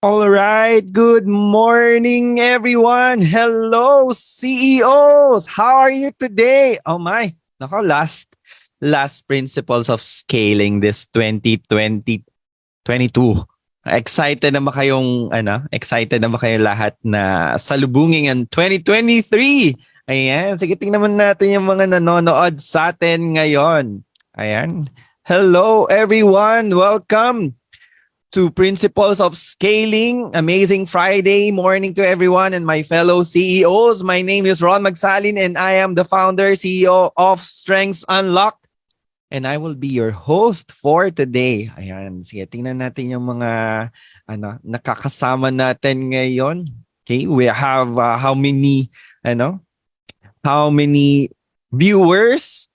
All right. Good morning, everyone. Hello, CEOs. How are you today? Oh my. Nako, last principles of scaling this 2022. Excited na ba kayong Excited na ba kayo lahat na salubungin ang 2023? Ayan, sige tingnan naman natin yung mga nanonood sa atin ngayon. Ayan. Hello everyone. Welcome to Principles of Scaling. Amazing Friday morning to everyone and my fellow CEOs. My name is Ron Magsalin and I am the founder, CEO of Strengths Unlocked. And I will be your host for today. Ayan, sige, tingnan natin yung mga nakakasama natin ngayon. Okay, we have how many viewers?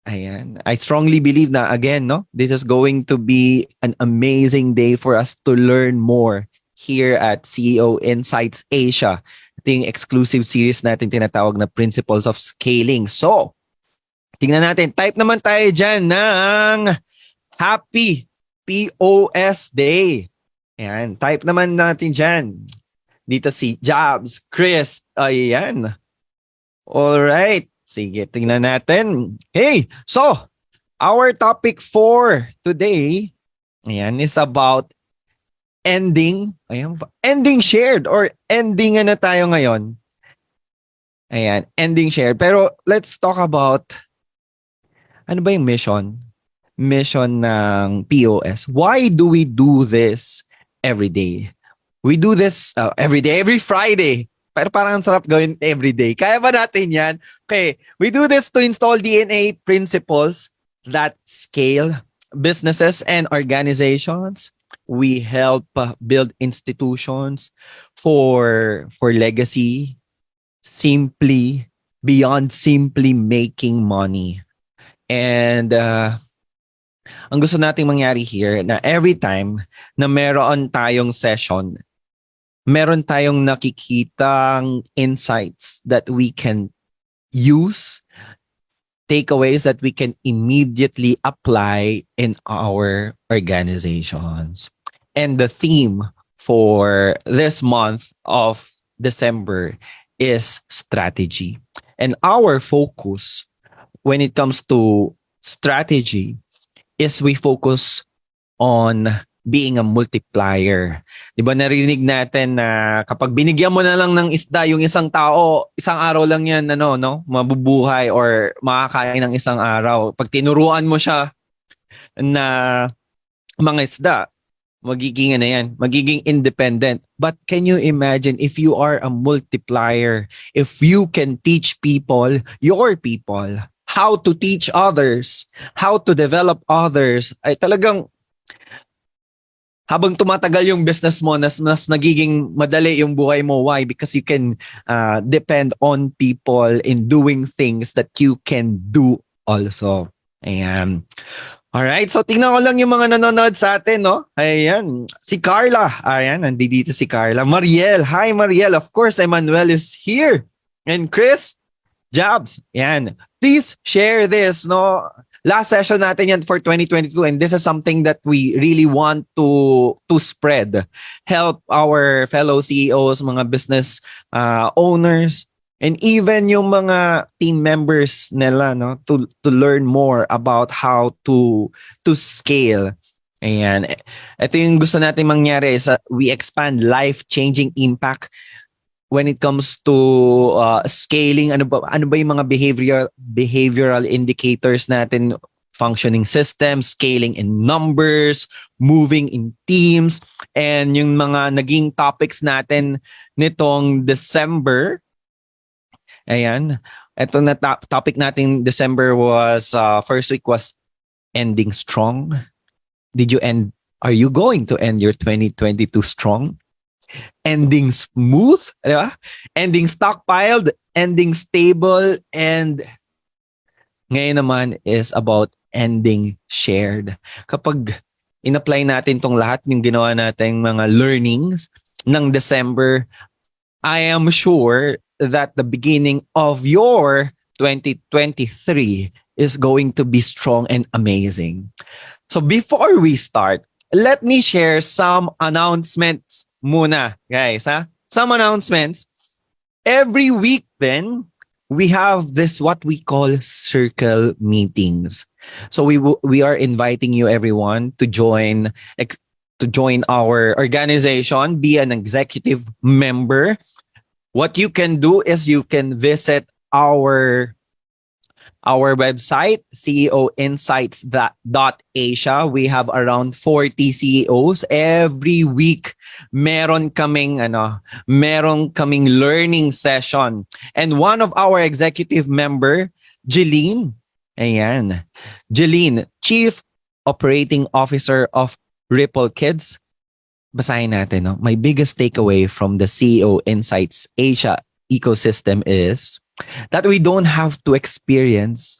Ayan. I strongly believe na again, this is going to be an amazing day for us to learn more here at CEOInsights Asia. Ito yung exclusive series natin tinatawag na Principles of Scaling. So, tingnan natin. Type naman tayo dyan ng Happy POS Day. Ayan. Type naman natin dyan. Dito si Jobs, Chris. Ayan. Alright. Sige, tingnan natin. Hey, so, our topic for today, is about ending shared or ending tayo ngayon. Ayan, ending shared. Pero let's talk about, ano ba yung mission? Mission ng POS. Why do we do this every day? We do this every day, every Friday. Pero parang sarap gawin everyday. Kaya ba natin yan? Okay, we do this to install DNA principles that scale businesses and organizations. We help build institutions for legacy, beyond simply making money. And ang gusto nating mangyari here na every time na meron tayong session, meron tayong nakikitang insights that we can use, takeaways that we can immediately apply in our organizations. And the theme for this month of December is strategy. And our focus when it comes to strategy is we focus on being a multiplier. Diba narinig natin na kapag binigyan mo na lang ng isda yung isang tao, isang araw lang yan mabubuhay or makakain ng isang araw. Pag tinuruan mo siya na mga isda, magiging independent. But can you imagine if you are a multiplier, if you can teach people, your people, how to teach others, how to develop others, ay talagang habang tumatagal yung business mo, mas nagiging madali yung buhay mo. Why? Because you can depend on people in doing things that you can do also. Ayan. Alright, so tingnan ko lang yung mga nanonood sa atin, no? Ayan, si Carla. Ayan, nandito si Carla. Mariel. Hi, Mariel. Of course, Emmanuel is here. And Chris, Jobs. Ayan. Please share this, no? Last session natin yan for 2022 and this is something that we really want to spread. Help our fellow CEOs, mga business owners, And even yung mga team members nila, no, to learn more about how to scale. Ayan. Ito yung gusto natin mangyari is we expand life-changing impact when it comes to scaling. Ano ba yung mga behavioral indicators natin? Functioning systems, scaling in numbers, moving in teams, and yung mga naging topics natin nitong December. Ayan. Ito na topic natin December was, first week was ending strong. Are you going to end your 2022 strong? Ending smooth, di ba? Ending stockpiled, ending stable, and ngayon naman is about ending shared. Kapag in-apply natin tong lahat, yung ginawa nating mga learnings ng December, I am sure that the beginning of your 2023 is going to be strong and amazing. So before we start, let me share some announcements muna, guys. Some announcements. Every week then, we have this what we call circle meetings. So we are inviting you everyone to join our organization, be an executive member. What you can do is you can visit our website, CEOInsights.Asia. We have around 40 CEOs every week. Meron kaming learning session. And one of our executive member, Jeline, Jeline, Chief Operating Officer of Ripple Kids. Basahin natin, no? My biggest takeaway from the CEO Insights Asia ecosystem is that we don't have to experience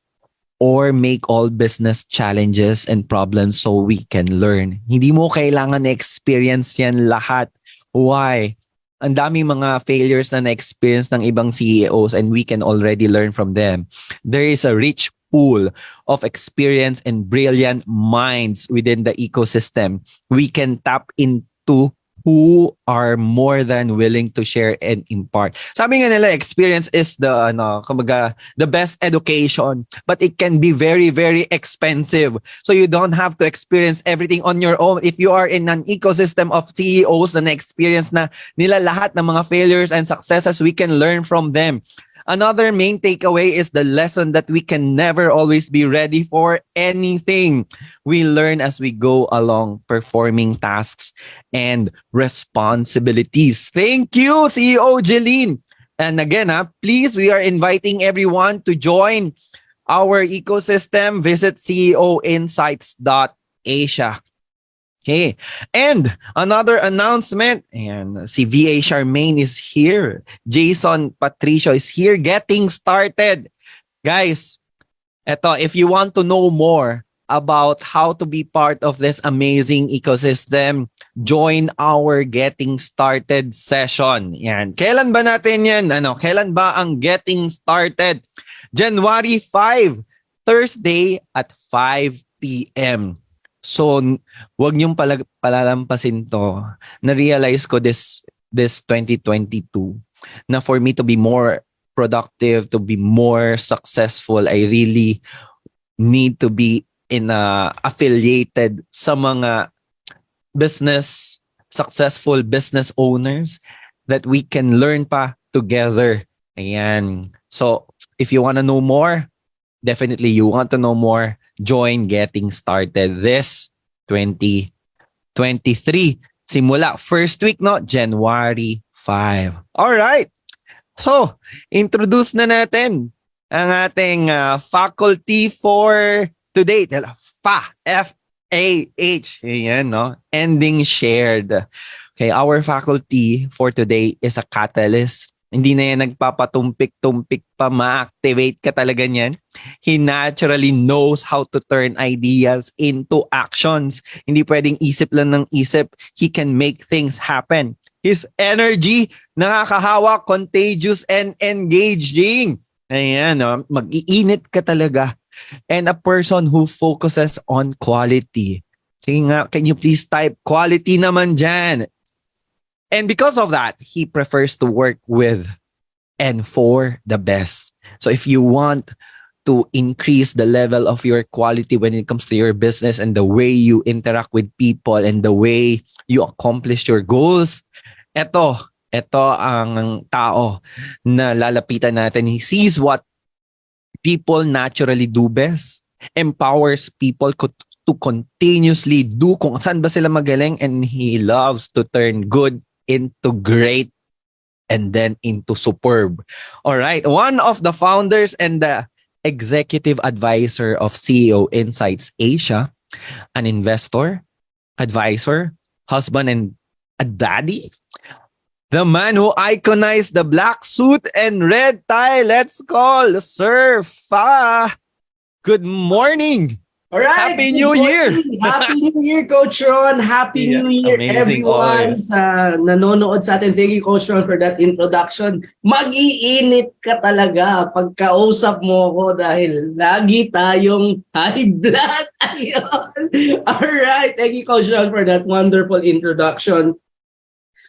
or make all business challenges and problems so we can learn. Hindi mo kailangan na-experience yan lahat. Why? Ang daming mga failures na na-experience ng ibang CEOs and we can already learn from them. There is a rich pool of experience and brilliant minds within the ecosystem. We can tap into who are more than willing to share and impart. Sabi nga nila, experience is the best education, but it can be very, very expensive. So you don't have to experience everything on your own. If you are in an ecosystem of CEOs na na-experience na nila lahat ng mga failures and successes, we can learn from them. Another main takeaway is the lesson that we can never always be ready for anything. We learn as we go along, performing tasks and responsibilities. Thank you, CEO Jeline. And again, please, we are inviting everyone to join our ecosystem. Visit CEOInsights.Asia. Okay. And another announcement, and si VA Charmaine is here. Jason Patricio is here, getting started. Guys, eto, if you want to know more about how to be part of this amazing ecosystem, join our Getting Started session. Yan. Kailan ba natin yan? Kailan ba ang Getting Started? January 5, Thursday at 5 p.m. So, wag niyong palalampasin to. Na-realize ko this 2022 na for me to be more productive, to be more successful, I really need to be affiliated sa mga successful business owners that we can learn pa together. Ayan. So, if you want to know more, definitely you want to know more, join Getting Started this 2023. Simula first week, no? January 5. All right. So, introduce na natin ang ating faculty for today. F-A-H. Ayan, no? Ending shared. Okay, our faculty for today is a catalyst. Hindi na yan nagpapatumpik-tumpik pa, ma-activate ka talaga niyan. He naturally knows how to turn ideas into actions. Hindi pwedeng isip lang ng isip. He can make things happen. His energy, nakakahawa, contagious, and engaging. Ayan, no? Mag-iinit ka talaga. And a person who focuses on quality. Sige nga, can you please type quality naman dyan? And because of that, he prefers to work with and for the best. So if you want to increase the level of your quality when it comes to your business and the way you interact with people and the way you accomplish your goals, ito ang tao na lalapitan natin. He sees what people naturally do best, empowers people to continuously do kung saan ba sila magaling, and he loves to turn good into great and then into superb. All right. One of the founders and the executive advisor of CEO Insights Asia, an investor, advisor, husband, and a daddy. The man who iconized the black suit and red tie. Let's call Sir Fa. Good morning. All right. Happy New Year. Happy New Year, Coach Ron. Happy New Year, amazing everyone sa nanonood sa atin. Thank you, Coach Ron, for that introduction. Mag-iinit ka talaga pagkausap mo ko dahil lagi tayong high blood. Ayun. All right. Thank you, Coach Ron, for that wonderful introduction.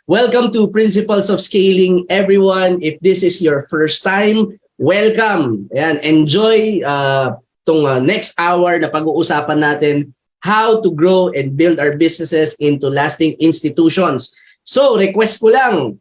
Welcome to Principles of Scaling, everyone. If this is your first time, welcome. Ayan, enjoy itong next hour na pag-uusapan natin how to grow and build our businesses into lasting institutions. So, request ko lang,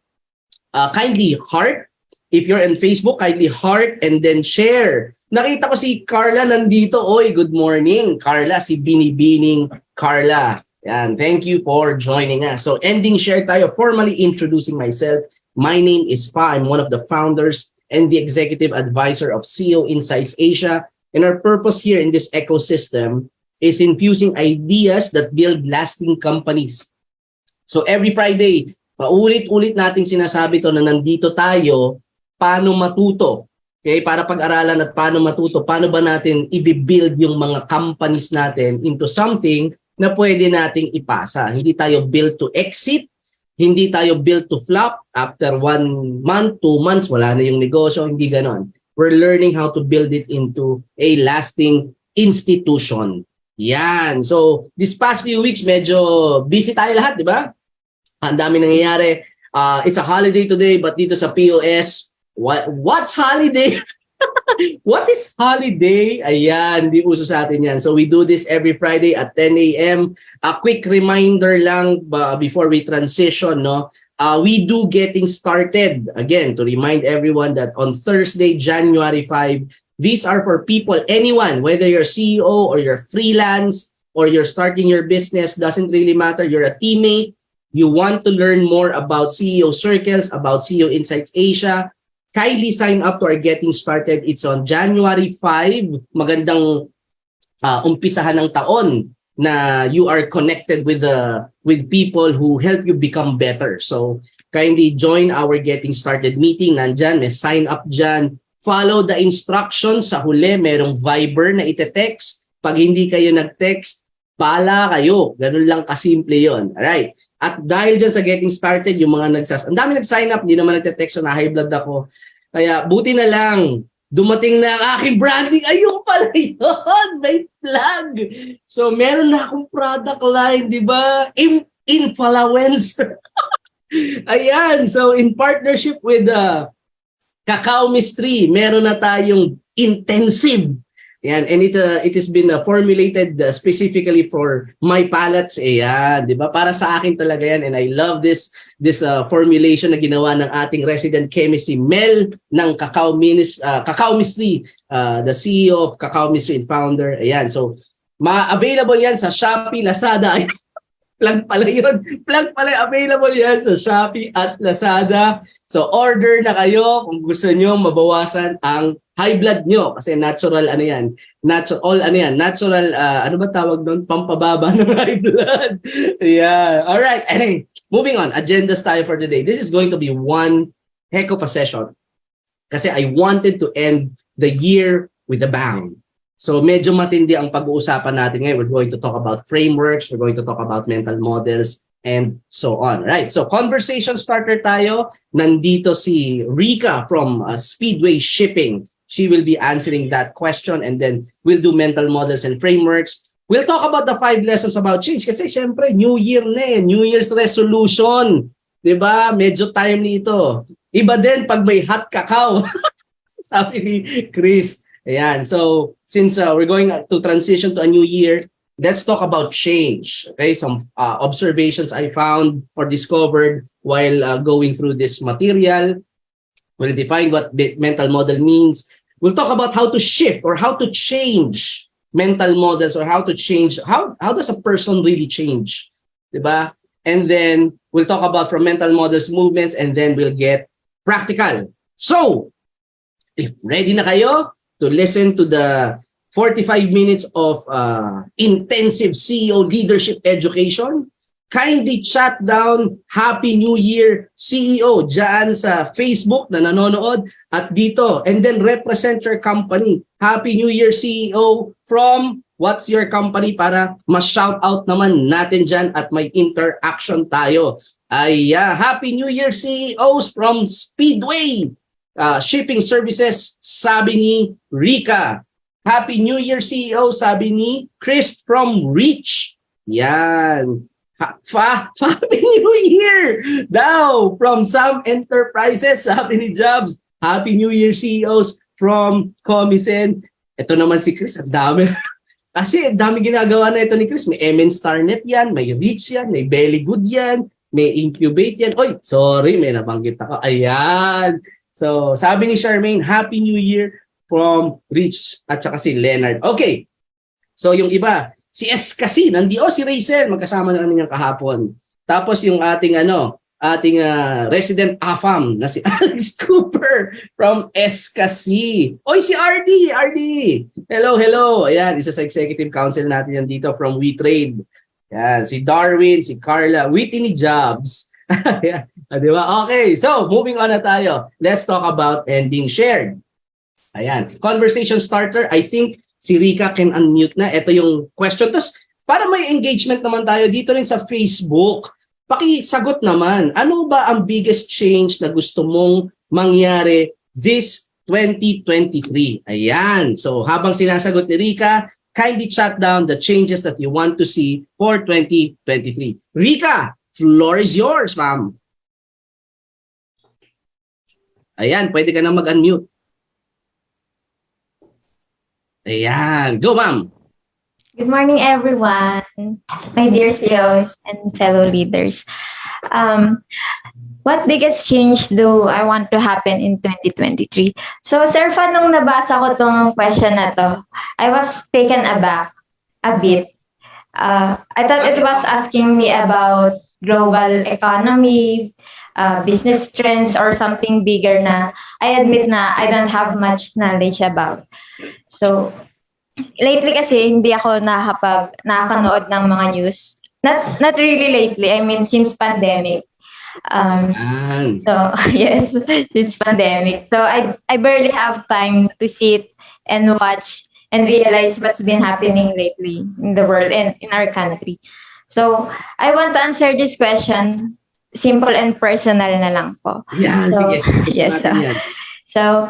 kindly heart. If you're on Facebook, kindly heart and then share. Nakita ko si Carla nandito. Oy, good morning. Carla, si Binibining Carla. Yan, thank you for joining us. So, ending share tayo, formally introducing myself. My name is Fa. I'm one of the founders and the executive advisor of CEOInsight Asia. And our purpose here in this ecosystem is infusing ideas that build lasting companies. So, every Friday, paulit-ulit natin sinasabi to na nandito tayo, paano matuto. Okay, para pag-aralan at paano matuto, paano ba natin i-build yung mga companies natin into something na pwede nating ipasa. Hindi tayo built to exit, hindi tayo built to flop. After 1 month, 2 months, wala na yung negosyo, hindi ganon. We're learning how to build it into a lasting institution. Yan. So, this past few weeks, medyo busy tayo lahat, di ba? Ang dami nangyayari. It's a holiday today, but dito sa POS, what's holiday? What is holiday? Ayan, di uso sa atin yan. So we do this every Friday at 10 a.m. A quick reminder lang before we transition, no? We do getting started. Again, to remind everyone that on Thursday, January 5, these are for people, anyone, whether you're CEO or you're freelance or you're starting your business, doesn't really matter. You're a teammate. You want to learn more about CEO Circles, about CEOInsight Asia, kindly sign up to our Getting Started. It's on January 5. Magandang umpisahan ng taon na you are connected with people who help you become better. So kindly join our Getting Started meeting. Nandyan, may sign up dyan. Follow the instructions. Sa huli, merong Viber na ite-text. Pag hindi kayo nag-text, pala kayo. Ganun lang kasimple yun. Alright. At dahil dyan sa Getting Started, yung mga ang dami nag-sign up, hindi naman nagte-text, so na high blood ako. Kaya buti na lang, dumating na ang aking branding. Ayun pala yun, may plug. So meron na akong product line, di ba? Influencer. Ayan, so in partnership with Cacao Mystery, meron na tayong intensive. Yan, and it has been formulated specifically for my palates. Ayan, di ba? Para sa akin talaga yan, and I love this formulation na ginawa ng ating resident chemist si Mel ng Cacao Mystery, the CEO of Cacao Mystery and founder. Ayan, so available yan sa Shopee, Lazada. Plug pala yun. Plug pala, available yan sa Shopee at Lazada. So order na kayo kung gusto nyo mabawasan ang high blood nyo. Kasi natural, natural, ano ba tawag doon? Pampababa ng high blood. Yeah. Alright. Anyway, moving on. Agendas tayo for today. This is going to be one heck of a session. Kasi I wanted to end the year with a bang. So medyo matindi ang pag-uusapan natin ngayon. We're going to talk about frameworks, we're going to talk about mental models, and so on. Right? So conversation starter tayo. Nandito si Rika from Speedway Shipping. She will be answering that question, and then we'll do mental models and frameworks. We'll talk about the 5 lessons about change. Kasi syempre, New Year na eh. New Year's resolution. Diba? Medyo time nito. Iba din pag may hot cacao. Sabi ni Chris. Ayan. So, since we're going to transition to a new year, let's talk about change. Okay, some observations I found or discovered while going through this material. We'll define what mental model means. We'll talk about how to shift or how to change mental models or how to change, how does a person really change? Diba? And then we'll talk about from mental models movements, and then we'll get practical. So, if ready na kayo to listen to the 45 minutes of intensive CEO leadership education, kindly chat down Happy New Year CEO dyan sa Facebook na nanonood at dito. And then represent your company. Happy New Year CEO from what's your company para ma-shout out naman natin dyan at may interaction tayo. Happy New Year CEOs from Speedway Shipping Services, sabi ni Rika. Happy New Year CEO, sabi ni Chris from Reach. Yan. Happy New Year daw from Some Enterprises, sabi ni Jobs. Happy New Year CEOs from Comisen. Ito naman si Chris, ang dami. Kasi ang dami ginagawa na ito ni Chris. May MN Starnet yan, may Reach yan, may Belly Good yan, may Incubate yan. Oy, sorry, may nabanggit ako. Ayan. So, sabi ni Charmaine, Happy New Year from Rich at saka si Leonard. Okay. So, yung iba, si S kasi, si Rachel, magkasama na kami niyang kahapon. Tapos yung ating resident AFAM na si Alex Cooper from S kasi. Oy, si RD. Hello. Ayan, isa sa executive council natin yan dito from WeTrade. Ayan, si Darwin, si Carla, Whitney Jobs. Ayan, diba? Okay, so moving on na tayo. Let's talk about ending shared. Ayan, conversation starter. I think si Rika can unmute na. Ito yung question. Tapos, para may engagement naman tayo dito rin sa Facebook, pakisagot naman, ano ba ang biggest change na gusto mong mangyari this 2023? Ayan. So, habang sinasagot ni Rika, kindly chat down the changes that you want to see for 2023. Rika, floor is yours, ma'am. Ayan, pwede ka na mag-unmute. Ayan. Go, ma'am. Good morning, everyone, my dear CEOs and fellow leaders. What biggest change do I want to happen in 2023? So, Sir Fan, nung nabasa ko tong question na to, I was taken aback a bit. I thought it was asking me about global economy, business trends, or something bigger na I admit na I don't have much knowledge about. So, lately kasi hindi ako nakakanood ng mga news. Not really lately, I mean since pandemic. So, yes, since pandemic. So, I barely have time to sit and watch and realize what's been happening lately in the world and in our country. So, I want to answer this question simple and personal na lang po. Yeah, so, sige. Yes, so,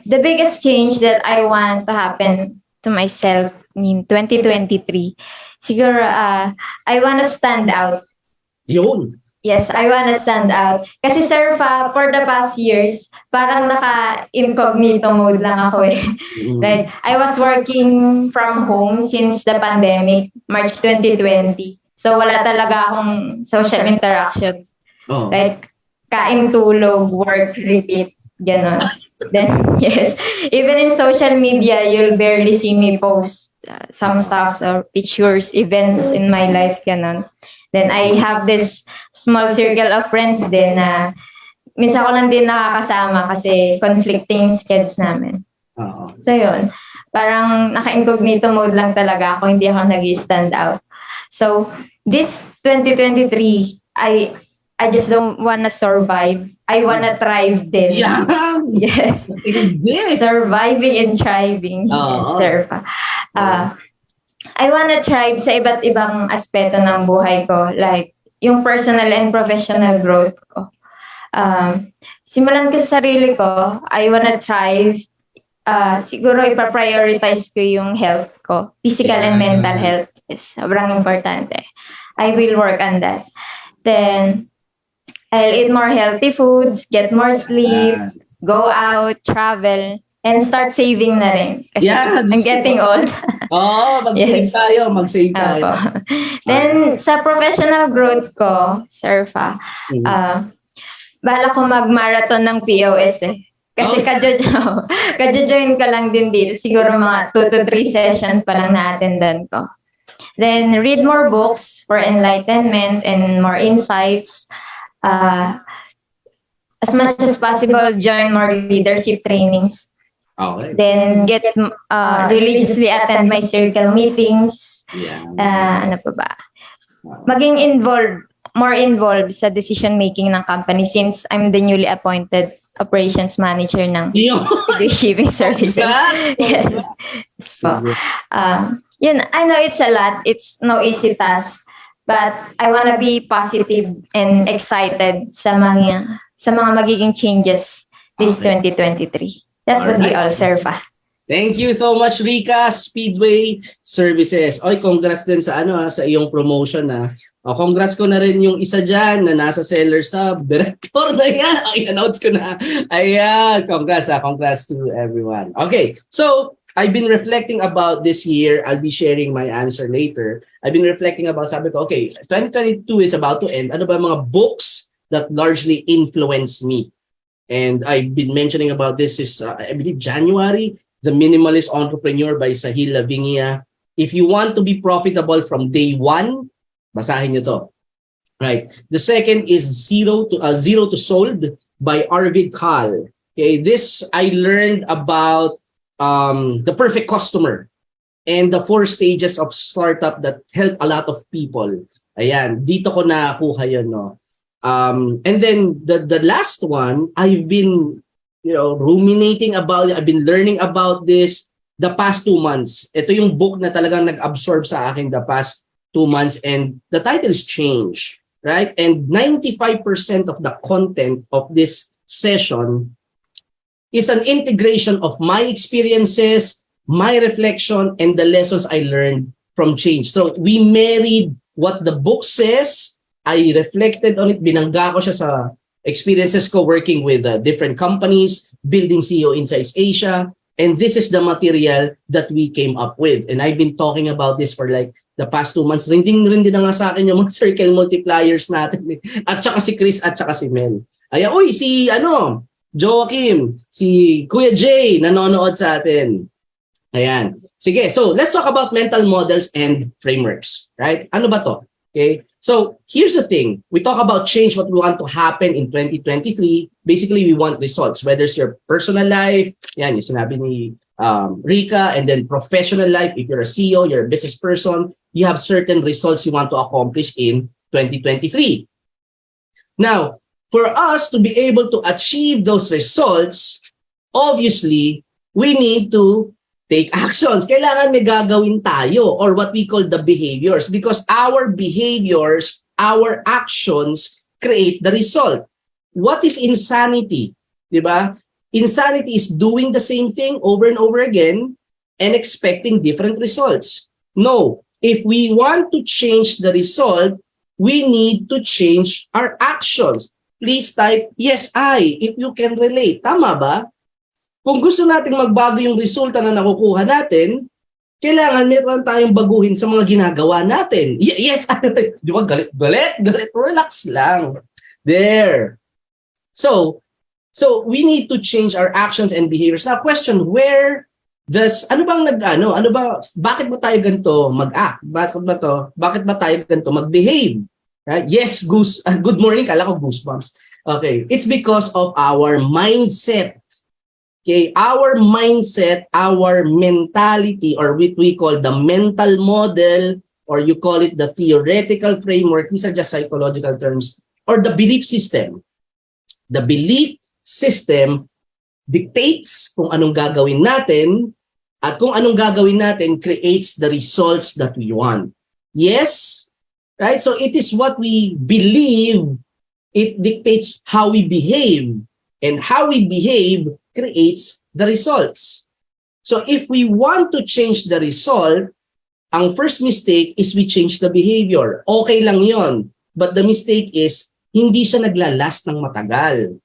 the biggest change that I want to happen to myself in 2023, siguro, I want to stand out. Yun. Yes, I want to stand out. Kasi sir, for the past years, parang naka-incognito mode lang ako eh. Like, I was working from home since the pandemic, March 2020. So, wala talaga akong social interactions. Oh. Like, kain, tulog, work, repeat, gano'n. Then, yes, even in social media, you'll barely see me post some stuff or pictures, events in my life, gano'n. Then, I have this small circle of friends din na minsan ko lang din nakakasama kasi conflicting schedules namin. So, yun. Parang naka-incognito mode lang talaga ako, hindi ako nag-stand out. So, this 2023, I just don't wanna survive. I wanna thrive din. Yeah. Yes. Surviving and thriving. Yes, sir. I wanna thrive sa iba't ibang aspeto ng buhay ko. Like, yung personal and professional growth ko. Simulan ko sa sarili ko, I wanna thrive. Siguro ipa-prioritize ko yung health ko. Physical and mental health is sobrang importante. I will work on that. Then, I'll eat more healthy foods, get more sleep, go out, travel, and start saving na rin. Kasi Yeah, I'm getting old. mag-save Yes. tayo, mag-save tayo. Opo. Then, sa professional growth ko, Surfa, bala ko mag-marathon ng POS eh. Kasi kadyo-join ka lang din dito. Siguro mga 2 to 3 sessions pa lang na-attendan ko. Then, read more books for enlightenment and more insights. As much as possible, join more leadership trainings. Okay. Then, get religiously attend my circle meetings. Yeah. Ano pa ba? Maging more involved sa decision making ng company since I'm the newly appointed operations manager ng shipping services. Yes. So, yun, I know it's a lot. It's no easy task. But I want to be positive and excited sa mga magiging changes this 2023. That would be all, Surfa. Thank you so much, Rika, Speedway Services. Oy, congrats din sa sa iyong promotion na. Congrats ko na rin yung isa dyan na nasa seller sub. Director na yan. In-announce ko na. Ayan. Congrats to everyone. Okay. So, I've been reflecting about this year. I'll be sharing my answer later. I've been reflecting about, sabi ko, okay, 2022 is about to end. Ano ba mga books that largely influenced me? And I've been mentioning about this is, I believe, January, The Minimalist Entrepreneur by Sahil Lavinia. If you want to be profitable from day one, basahin nyo to. Right. The second is Zero to Sold by Arvid Kahl. Okay, this I learned about the perfect customer and the 4 stages of startup that help a lot of people. Ayan, dito ko nakuha yun, no. And then the last one, I've been ruminating about it. I've been learning about this the past 2 months. Ito yung book na talagang nag-absorb sa akin the past 2 months, and the title is Change, right? And 95% of the content of this session is an integration of my experiences, my reflection, and the lessons I learned from Change. So we married what the book says. I reflected on it. Binangga ko siya sa experiences ko working with different companies, building CEOInsight Asia. And this is the material that we came up with. And I've been talking about this for like the past 2 months. Rinding na nga sa akin yung mga circle multipliers natin. At saka si Chris at saka si Mel. Ayan, uy, si Joaquim, si Kuya Jay, nanonood sa atin. Ayan. Sige, so let's talk about mental models and frameworks. Right? Ano ba to? Okay? So here's the thing. We talk about change, what we want to happen in 2023. Basically, we want results. Whether it's your personal life, yan, yung sinabi ni Rika, and then professional life. If you're a CEO, you're a business person, you have certain results you want to accomplish in 2023. Now, for us to be able to achieve those results, obviously, we need to take actions. Kailangan may gagawin tayo, or what we call the behaviors, because our behaviors, our actions create the result. What is insanity? Diba? Insanity is doing the same thing over and over again and expecting different results. No. If we want to change the result, we need to change our actions. Please type, yes, I, if you can relate. Tama ba? Kung gusto nating magbago yung resulta na nakukuha natin, kailangan meron tayong baguhin sa mga ginagawa natin. Yes, di ba? Galit, relax lang. There. So we need to change our actions and behaviors. Now, question, bakit ba tayo ganito mag-act? Bakit ba tayo ganito mag-behave? Right? Yes, good morning, kala ko goosebumps. Okay, it's because of our mindset. Okay, our mindset, our mentality, or what we call the mental model, or you call it the theoretical framework, these are just psychological terms, or the belief system. The belief system dictates kung anong gagawin natin, at kung anong gagawin natin creates the results that we want. Yes? Right? So it is what we believe, it dictates how we behave, and how we behave creates the results. So if we want to change the result, ang first mistake is we change the behavior. Okay lang yon. But the mistake is, hindi siya naglalast ng matagal.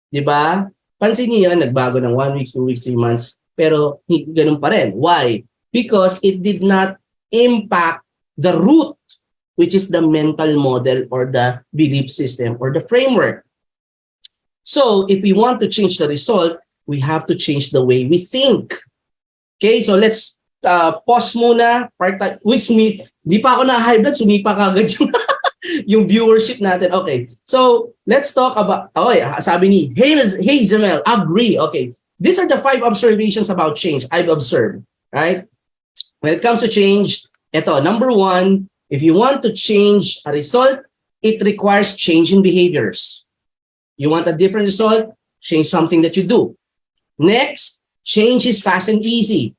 Di ba? Pansin niyo yan, nagbago ng 1 week, 2 weeks, 3 months, pero ganun pa rin. Why? Because it did not impact the root, which is the mental model or the belief system or the framework. So, if we want to change the result, we have to change the way we think. Okay, so let's pause muna. With me, di pa ako na-high blood, sumipa ka agad yung, yung viewership natin. Okay, so let's talk about, sabi ni Hazel, agree. Okay, these are the 5 observations about change I've observed, right? When it comes to change, ito, number 1, if you want to change a result, it requires change in behaviors. You want a different result? Change something that you do. Next, change is fast and easy.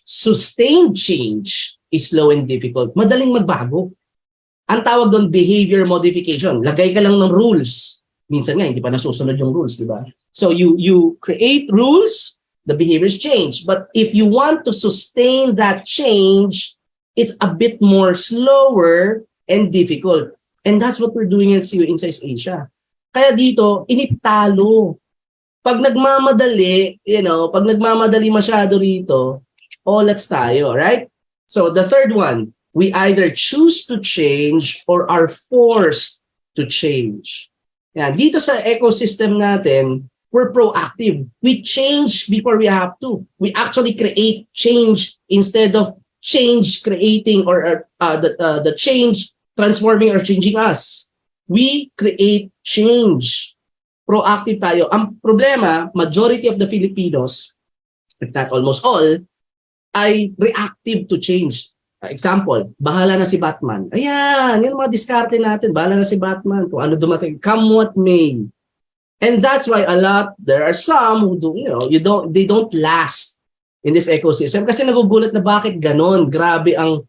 Sustained change is slow and difficult. Madaling magbago. Ang tawag doon, behavior modification. Lagay ka lang ng rules. Minsan nga, hindi pa nasusunod yung rules, di ba? So you create rules, the behaviors change. But if you want to sustain that change, it's a bit more slower and difficult. And that's what we're doing at CEOInsight Asia. Kaya dito, initalo. Pag nagmamadali, pag nagmamadali masyado rito, let's tayo, right? So the third one, we either choose to change or are forced to change. Yan. Dito sa ecosystem natin, we're proactive. We change before we have to. We actually create change instead of change creating or the change transforming or changing us. We create change. Proactive tayo. Ang problema, majority of the Filipinos, if not almost all, ay reactive to change. Example, bahala na si Batman. Ayan, yun mga diskarte natin. Bahala na si Batman. Kung ano dumating, come what may. And that's why there are some who do, they don't last in this ecosystem kasi nagugulat na bakit ganon. Grabe ang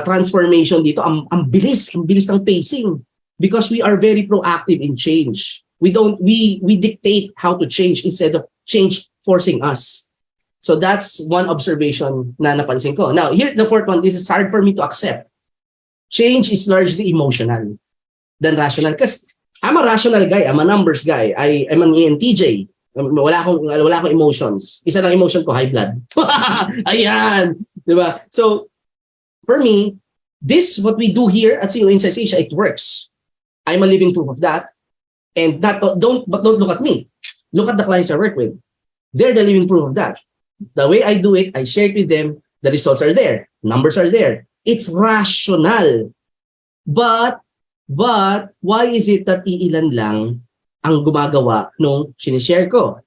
transformation dito. Ang bilis ng pacing. Because we are very proactive in change. We dictate how to change instead of change forcing us. So that's one observation na napansin ko. Now, here's the fourth one. This is hard for me to accept. Change is largely emotional than rational. Because I'm a rational guy. I'm a numbers guy. I'm an ENTJ. Wala akong emotions. Isa lang emotion ko, high blood. Ayan. Diba? So, for me, what we do here at CEOInsight Asia, it works. I'm a living proof of that. And don't look at me. Look at the clients I work with. They're the living proof of that. The way I do it, I share it with them. The results are there. Numbers are there. It's rational. But why is it that iilan lang ang gumagawa nung sinishare ko?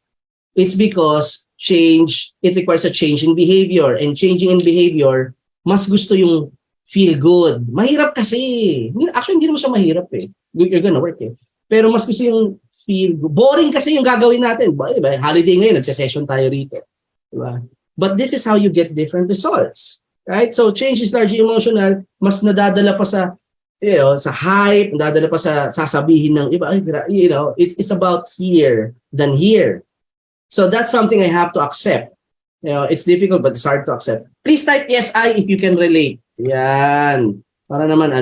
It's because it requires a change in behavior. And changing in behavior, mas gusto yung feel good. Mahirap kasi. Actually, hindi naman siya mahirap eh. You're gonna work eh. Pero mas gusto yung feel good. Boring kasi yung gagawin natin. Diba? Holiday ngayon, nagsa-session tayo rito. Diba? But this is how you get different results. Right? So change is largely emotional. Mas nadadala pa sa sa hype, nadadala pa sa sasabihin ng iba. It's about here than here. So that's something I have to accept. It's difficult but it's hard to accept. Please type yes, I if you can relate. Yan. Para naman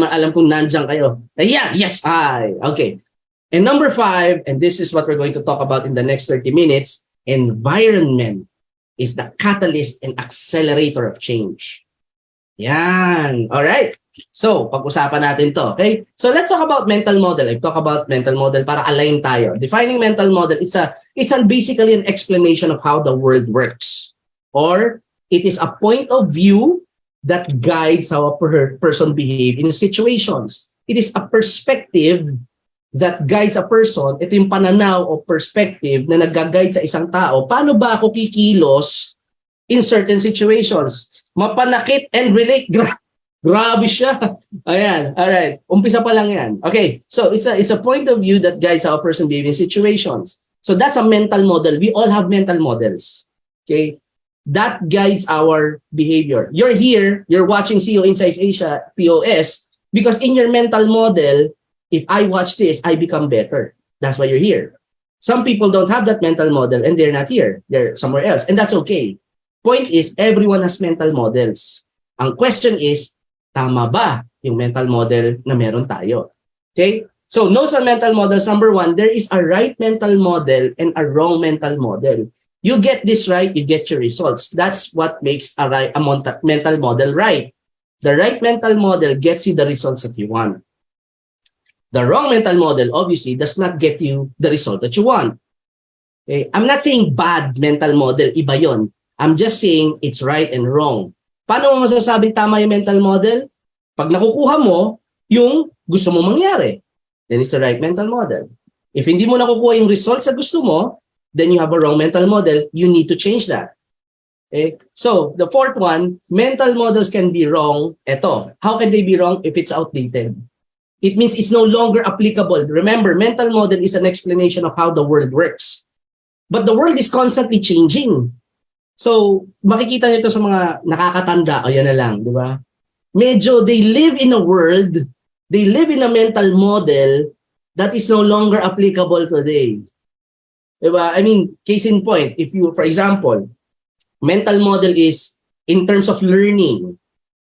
alam kong nandiyan kayo. Ayan, yes, I. Okay. And number 5, and this is what we're going to talk about in the next 30 minutes, environment is the catalyst and accelerator of change. Yan. All right. So, pag-usapan natin to. Okay? So, let's talk about mental model. I've talked about mental model para align tayo. Defining mental model, it's basically an explanation of how the world works. Or, it is a point of view that guides how a person behave in situations. It is a perspective that guides a person. Ito yung pananaw o perspective na nag-guide sa isang tao. Paano ba ako kikilos in certain situations? Mapanakit and relate. Grabe siya. Ayan. Alright. Umpisa pa lang yan. Okay. So, it's a point of view that guides how a person behaves in situations. So, that's a mental model. We all have mental models. Okay. That guides our behavior. You're here, you're watching CEOInsight Asia, POS, because in your mental model, if I watch this, I become better. That's why you're here. Some people don't have that mental model and they're not here. They're somewhere else. And that's okay. Point is, everyone has mental models. Ang question is, tama ba yung mental model na meron tayo? Okay? So, notes on mental models. Number one, there is a right mental model and a wrong mental model. You get this right, you get your results. That's what makes a mental model right. The right mental model gets you the results that you want. The wrong mental model, obviously, does not get you the result that you want. Okay? I'm not saying bad mental model, iba yon. I'm just saying it's right and wrong. Paano mo masasabing tama yung mental model? Pag nakukuha mo yung gusto mo mangyari, then it's the right mental model. If hindi mo nakukuha yung results sa gusto mo, then you have a wrong mental model. You need to change that. Okay? So, the fourth one, mental models can be wrong. Eto, how can they be wrong if it's outdated? It means it's no longer applicable. Remember, mental model is an explanation of how the world works. But the world is constantly changing. So, makikita nyo ito sa mga nakakatanda, o yan na lang, di ba? Medyo they live in a world, they live in a mental model that is no longer applicable today. Di ba? I mean, case in point, if you, for example, mental model is in terms of learning.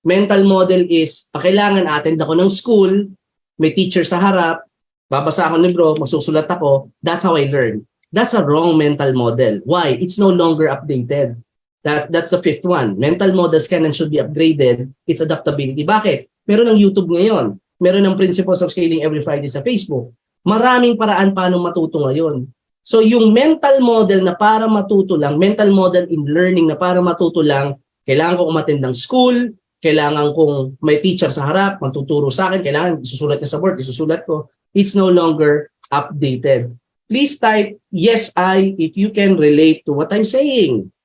Mental model is, kailangan attend ako ng school, may teacher sa harap, babasa ako ng libro, magsusulat ako, that's how I learn. That's a wrong mental model. Why? It's no longer updated. That's the fifth one. Mental models can and should be upgraded. It's adaptability. Bakit? Meron ng YouTube ngayon. Meron ng principles of scaling every Friday sa Facebook. Maraming paraan paano matuto ngayon. So yung mental model na para matuto lang, mental model in learning na para matuto lang, kailangan ko umattend ng school, kailangan kong may teacher sa harap, magtuturo sa akin, kailangan isusulat niya sa board, isusulat ko. It's no longer updated. Please type, yes, I, if you can relate to what I'm saying.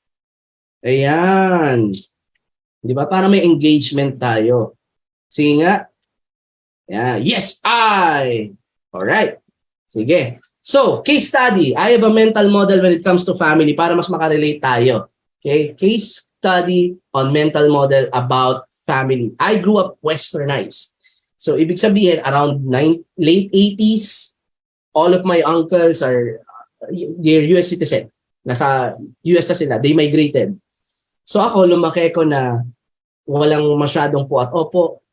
Ayan. Di ba? Para may engagement tayo. Sige nga. Ayan. Yes, I. Alright. Sige. So, case study. I have a mental model when it comes to family para mas makarelate tayo. Okay? Case study on mental model about family. I grew up westernized. So, ibig sabihin, around late 80s, all of my uncles are they're US citizen. Nasa US na sila. They migrated. So ako, lumaki ko na walang masyadong po at opo.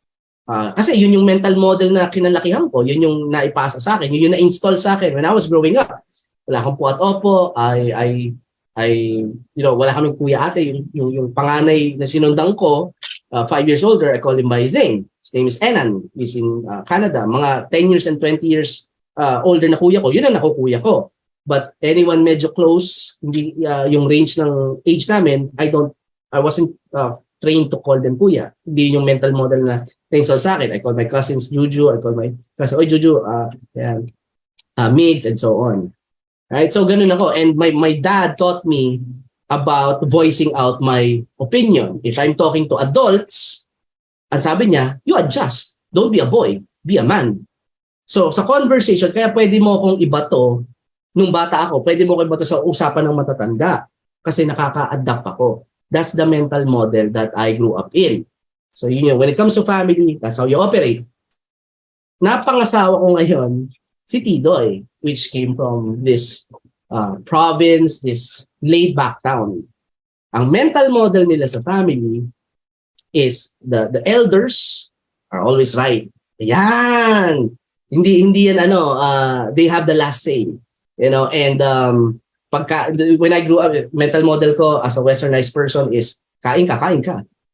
Kasi yun yung mental model na kinalakihan ko. Yun yung naipasa sa akin. Yun yung na-install sa akin when I was growing up. Wala akong po at opo. Wala kaming kuya ate. Yung panganay na sinundan ko, 5 years older, I call him by his name. His name is Hernando. He's in Canada. Mga 10 years and 20 years older na kuya ko, yun ang nakukuya ko. But anyone medyo close, hindi yung range ng age namin, I wasn't trained to call them kuya. Hindi yung mental model na na-install sa akin. I call my cousins Juju, I call my cousin, oy Juju, Migs, and so on. Right? So ganun ako. And my dad taught me about voicing out my opinion. If I'm talking to adults, ang sabi niya, you adjust. Don't be a boy, be a man. So, sa conversation, kaya pwede mo akong ibato, nung bata ako, pwede mo akong ibato sa usapan ng matatanda kasi nakaka-adapt ako. That's the mental model that I grew up in. So, yun when it comes to family, that's how you operate. Napangasawa ko ngayon, si Tidoy, which came from this province, this laid-back town. Ang mental model nila sa family is the elders are always right. Ayan! Hindi yan they have the last say, and when I grew up, mental model ko as a westernized person is kain ka,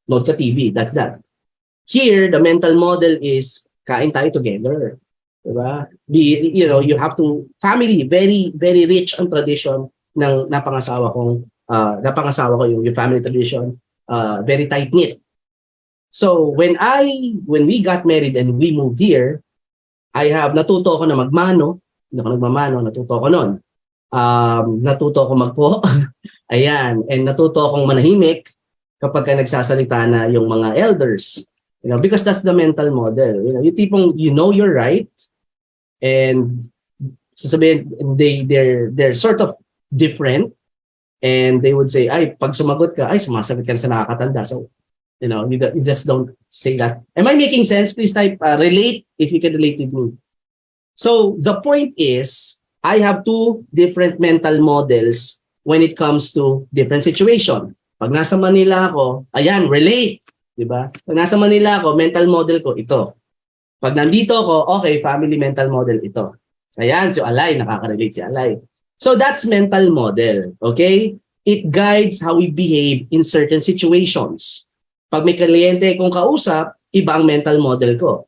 load ka TV, that's that. Here the mental model is kain tayo together, diba? You have to family very very rich ang tradition ng napangasawa ko yung family tradition, very tight knit. So when we got married and we moved here, natuto ako na magmano. Hindi ako nagmamano, natuto ako nun. Natuto ako magpo. Ayan. And natuto akong manahimik kapag nagsasalita na yung mga elders. Because that's the mental model. Yung tipong you know you're right and sasabihin they're sort of different and they would say, ay, pag sumagot ka, ay, sumasagot ka na sa nakakatanda. So, you just don't say that. Am I making sense? Please type relate if you can relate with me. So the point is, I have two different mental models when it comes to different situation. Pag nasa Manila ako, ayan, relate. Diba? Pag nasa Manila ako, mental model ko, ito. Pag nandito ako, okay, family mental model ito. Ayan, si Alay, nakaka-relate si Alay. So that's mental model, okay? It guides how we behave in certain situations. Pag may kliyente kong kausap, iba ang mental model ko.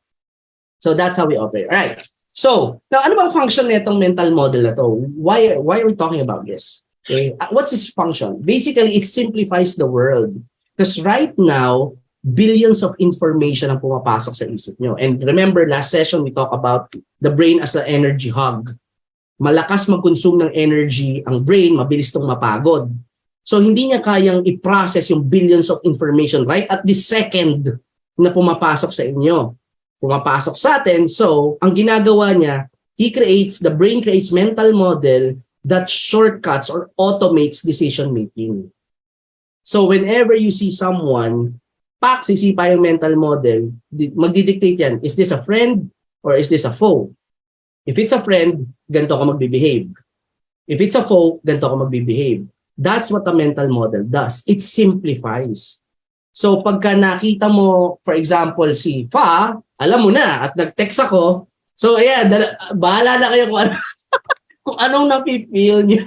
So that's how we operate. All right. So, now ano bang function nitong mental model na to? Why are we talking about this? Okay. What's its function? Basically, it simplifies the world. Because right now, billions of information ang pumapasok sa isip nyo. And remember, last session, we talked about the brain as an energy hog. Malakas mag-consume ng energy ang brain, mabilis itong mapagod. So, hindi niya kayang i-process yung billions of information right at this second na pumapasok sa inyo. Pumapasok sa atin. So, ang ginagawa niya, the brain creates mental model that shortcuts or automates decision making. So, whenever you see someone, sisipa yung mental model, magdidictate yan, is this a friend or is this a foe? If it's a friend, ganito ka magbibehave. If it's a foe, ganito ka magbibehave. That's what the mental model does. It simplifies. So pagka nakita mo, for example, si Fa, alam mo na, at nag-text ako, so ayan, bahala na kayo kung anong napipil niyo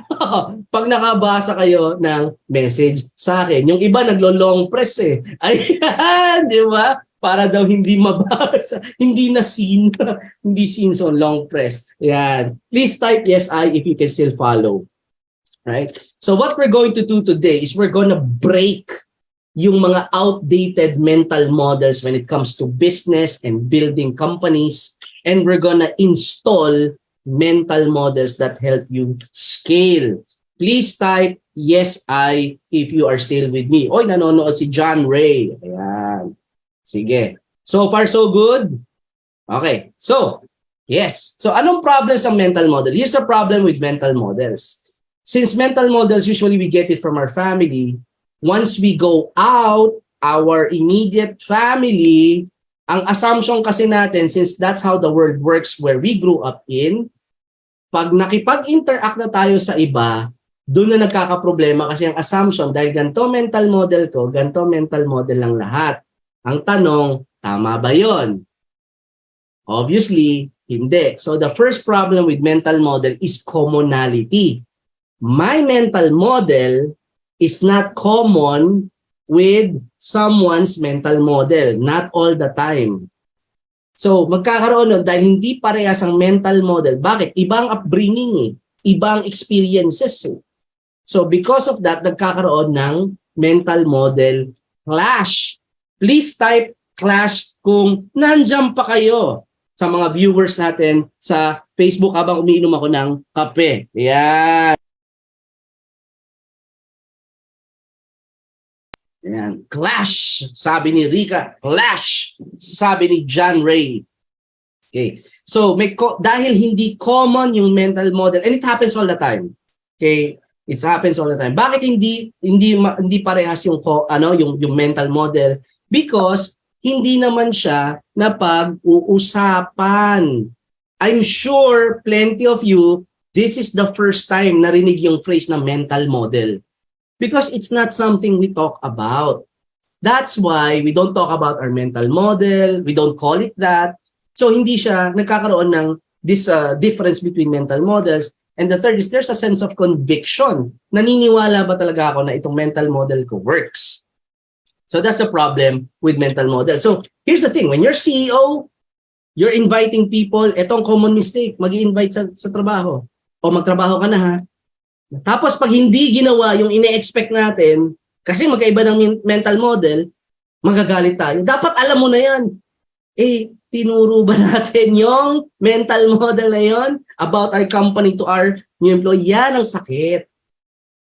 pag nakabasa kayo ng message sa akin. Yung iba naglo-long press eh. Ayan, di ba? Para daw hindi mabasa, hindi na seen, hindi seen so long press. Ayan. Please type yes, I if you can still follow. Right? So what we're going to do today is we're going to break yung mga outdated mental models when it comes to business and building companies, and we're gonna install mental models that help you scale. Please type yes, I if you are still with me. Oy, nanonood si John Ray. Ayan. Sige. So far, so good? Okay. So, yes. So, anong problem sa mental model? Here's the problem with mental models. Since mental models, usually we get it from our family. Once we go out, our immediate family, ang assumption kasi natin, since that's how the world works where we grew up in, pag nakipag-interact na tayo sa iba, doon na nagkakaproblema kasi ang assumption, dahil ganito mental model ko, ganito mental model lang lahat. Ang tanong, tama ba yon? Obviously, hindi. So the first problem with mental model is commonality. My mental model is not common with someone's mental model. Not all the time. So, magkakaroon nun dahil hindi parehas ang mental model. Bakit? Ibang upbringing eh. Ibang experiences eh. So, because of that, nagkakaroon ng mental model clash. Please type clash kung nandiyan pa kayo sa mga viewers natin sa Facebook habang umiinom ako ng kape. Yan. Ayan. Clash, sabi ni Rika. Clash, sabi ni John Ray. Okay. So, dahil hindi common yung mental model, and it happens all the time. Okay? It happens all the time. Bakit hindi parehas yung mental model? Because hindi naman siya napag-uusapan. I'm sure plenty of you, this is the first time narinig yung phrase na mental model. Because it's not something we talk about. That's why we don't talk about our mental model. We don't call it that. So hindi siya nagkakaroon ng this difference between mental models. And the third is there's a sense of conviction. Naniniwala ba talaga ako na itong mental model ko works? So that's the problem with mental model. So here's the thing. When you're CEO, you're inviting people. Itong common mistake, mag-i-invite sa trabaho. O magtrabaho ka na ha. Tapos pag hindi ginawa yung ine-expect natin, kasi magkaiba ng mental model, magagalit tayo. Dapat alam mo na yan. Tinuro ba natin yung mental model na yon about our company to our new employee? Yan ang sakit.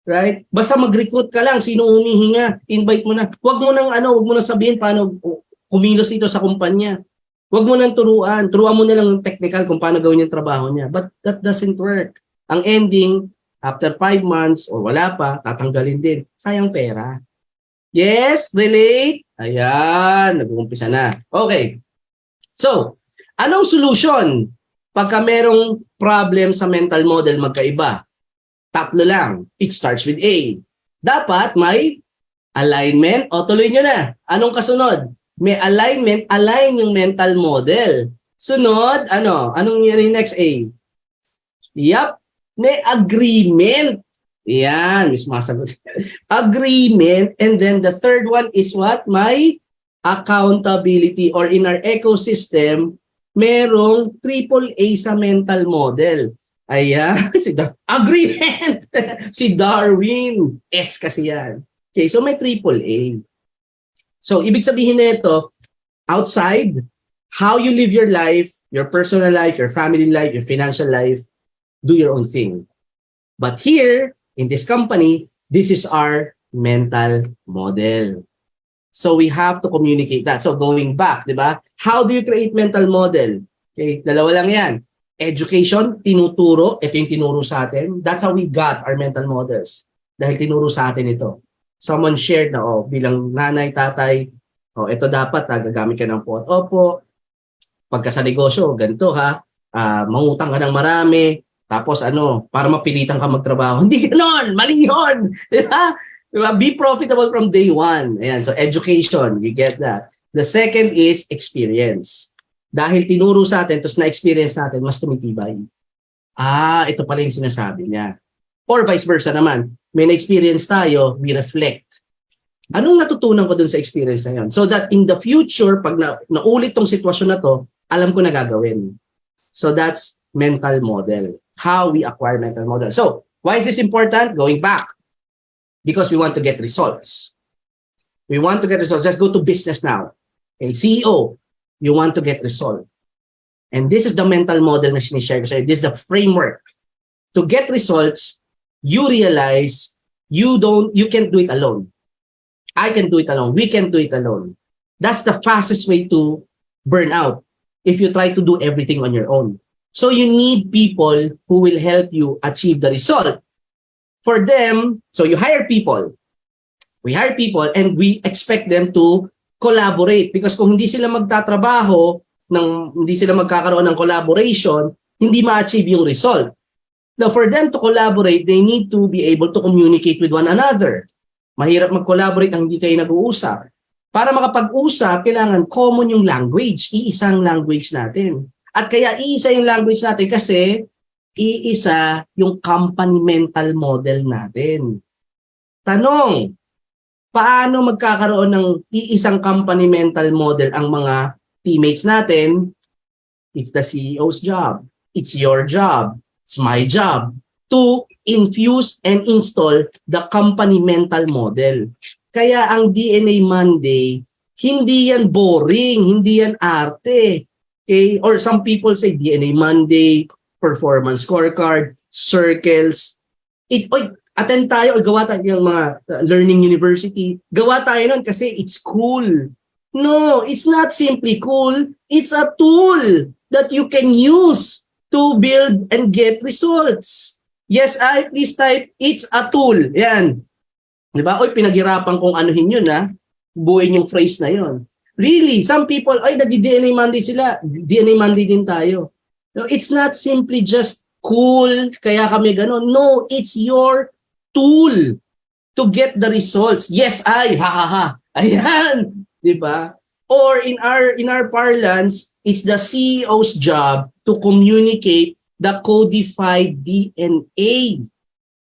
Right? Basta mag-recruit ka lang, sino humihinga, invite mo na. Huwag mo nang sabihin paano kumilos ito sa kumpanya. Huwag mo nang turuan mo na lang yung technical kung paano gawin yung trabaho niya. But that doesn't work. Ang ending, after 5 months o wala pa, tatanggalin din. Sayang pera. Yes, relate? Ayan, nag-uumpisa na. Okay. So, anong solution pagka merong problem sa mental model magkaiba? 3 lang. It starts with A. Dapat may alignment. O, tuloy nyo na. Anong kasunod? May alignment, align yung mental model. Sunod, ano? Anong yung next A? Yup, may agreement. Yan, may sumasagot. Agreement. And then the third one is what? May accountability, or in our ecosystem, merong triple A sa mental model. Ayan, agreement! Si Darwin. S kasi yan. Okay, so may triple A. So, ibig sabihin nito, outside, how you live your life, your personal life, your family life, your financial life, do your own thing. But here, in this company, this is our mental model. So we have to communicate that. So going back, di ba? How do you create mental model? Okay, dalawa lang yan. Education, tinuturo. Ito yung tinuro sa atin. That's how we got our mental models. Dahil tinuro sa atin ito. Someone shared na, bilang nanay, tatay, ito dapat, gagamit ka ng pot. Opo, pagka sa negosyo, ganito ha, mangutang ka ng marami, tapos para mapilitan ka magtrabaho. Hindi ganon, mali yun. Diba? Diba? Be profitable from day one. Ayan, so education, you get that. The second is experience. Dahil tinuro sa atin, tapos na-experience natin, mas tumitibay. Ito pala yung sinasabi niya. Or vice versa naman, may na-experience tayo, we reflect. Anong natutunan ko dun sa experience na yun? So that in the future, pag naulit tong sitwasyon na to, alam ko na gagawin. So that's mental model. How we acquire mental model. So, why is this important? Going back. Because we want to get results. We want to get results. Let's go to business now. Okay, CEO, you want to get result. And this is the mental model na sinishare ko sa'yo. This is the framework. To get results, you realize you can't do it alone. I can do it alone. We can do it alone. That's the fastest way to burn out if you try to do everything on your own. So you need people who will help you achieve the result. For them, so you hire people. We hire people and we expect them to collaborate because kung hindi sila magtatrabaho, hindi sila magkakaroon ng collaboration, hindi ma-achieve yung result. Now, for them to collaborate, they need to be able to communicate with one another. Mahirap mag-collaborate ang hindi kayo nag-uusap. Para makapag-usap, kailangan common yung language. Iisang language natin. At kaya iisa yung language natin kasi iisa yung company mental model natin. Tanong, paano magkakaroon ng iisang company mental model ang mga teammates natin? It's the CEO's job. It's your job. It's my job to infuse and install the company mental model. Kaya ang DNA Monday, hindi yan boring, hindi yan arte. Okay? Or some people say DNA Monday, performance scorecard, circles. Attend tayo, gawa tayo ng mga learning university. Gawa tayo nun kasi it's cool. No, it's not simply cool. It's a tool that you can use to build and get results. Yes, please type, it's a tool. Yan. Diba? Pinaghirapan kong anuhin yun, ha? Buuin yung phrase na yun. Really, some people, nag-DNA Monday sila. DNA Monday din tayo. No, it's not simply just cool, kaya kami ganon. No, it's your tool to get the results. Yes, Ayan, di ba? Or in our parlance, it's the CEO's job to communicate the codified DNA.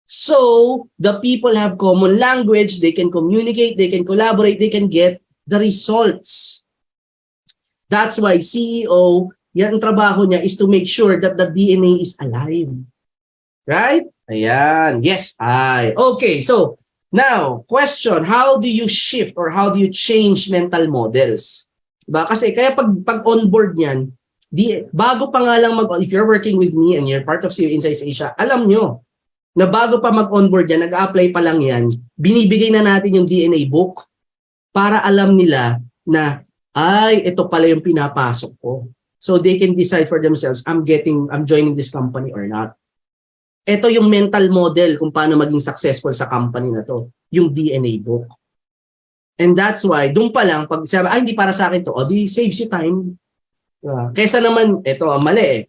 So, the people have common language, they can communicate, they can collaborate, they can get the results. That's why CEO, yan ang trabaho niya is to make sure that the DNA is alive. Right? Ayan. Yes, Okay, so now, question, how do you shift or how do you change mental models? Diba? Kasi kaya pag onboard niyan, bago pa nga lang if you're working with me and you're part of CEOInsight Asia, alam nyo na bago pa mag-onboard yan, nag-a-apply pa lang yan, binibigay na natin yung DNA book para alam nila na, ito pala yung pinapasok ko. So they can decide for themselves, I'm joining this company or not. Ito yung mental model kung paano maging successful sa company na to, yung DNA book. And that's why, doon pa lang, pag sabi, hindi para sa akin to, di saves you time. Kesa naman, ito, mali eh.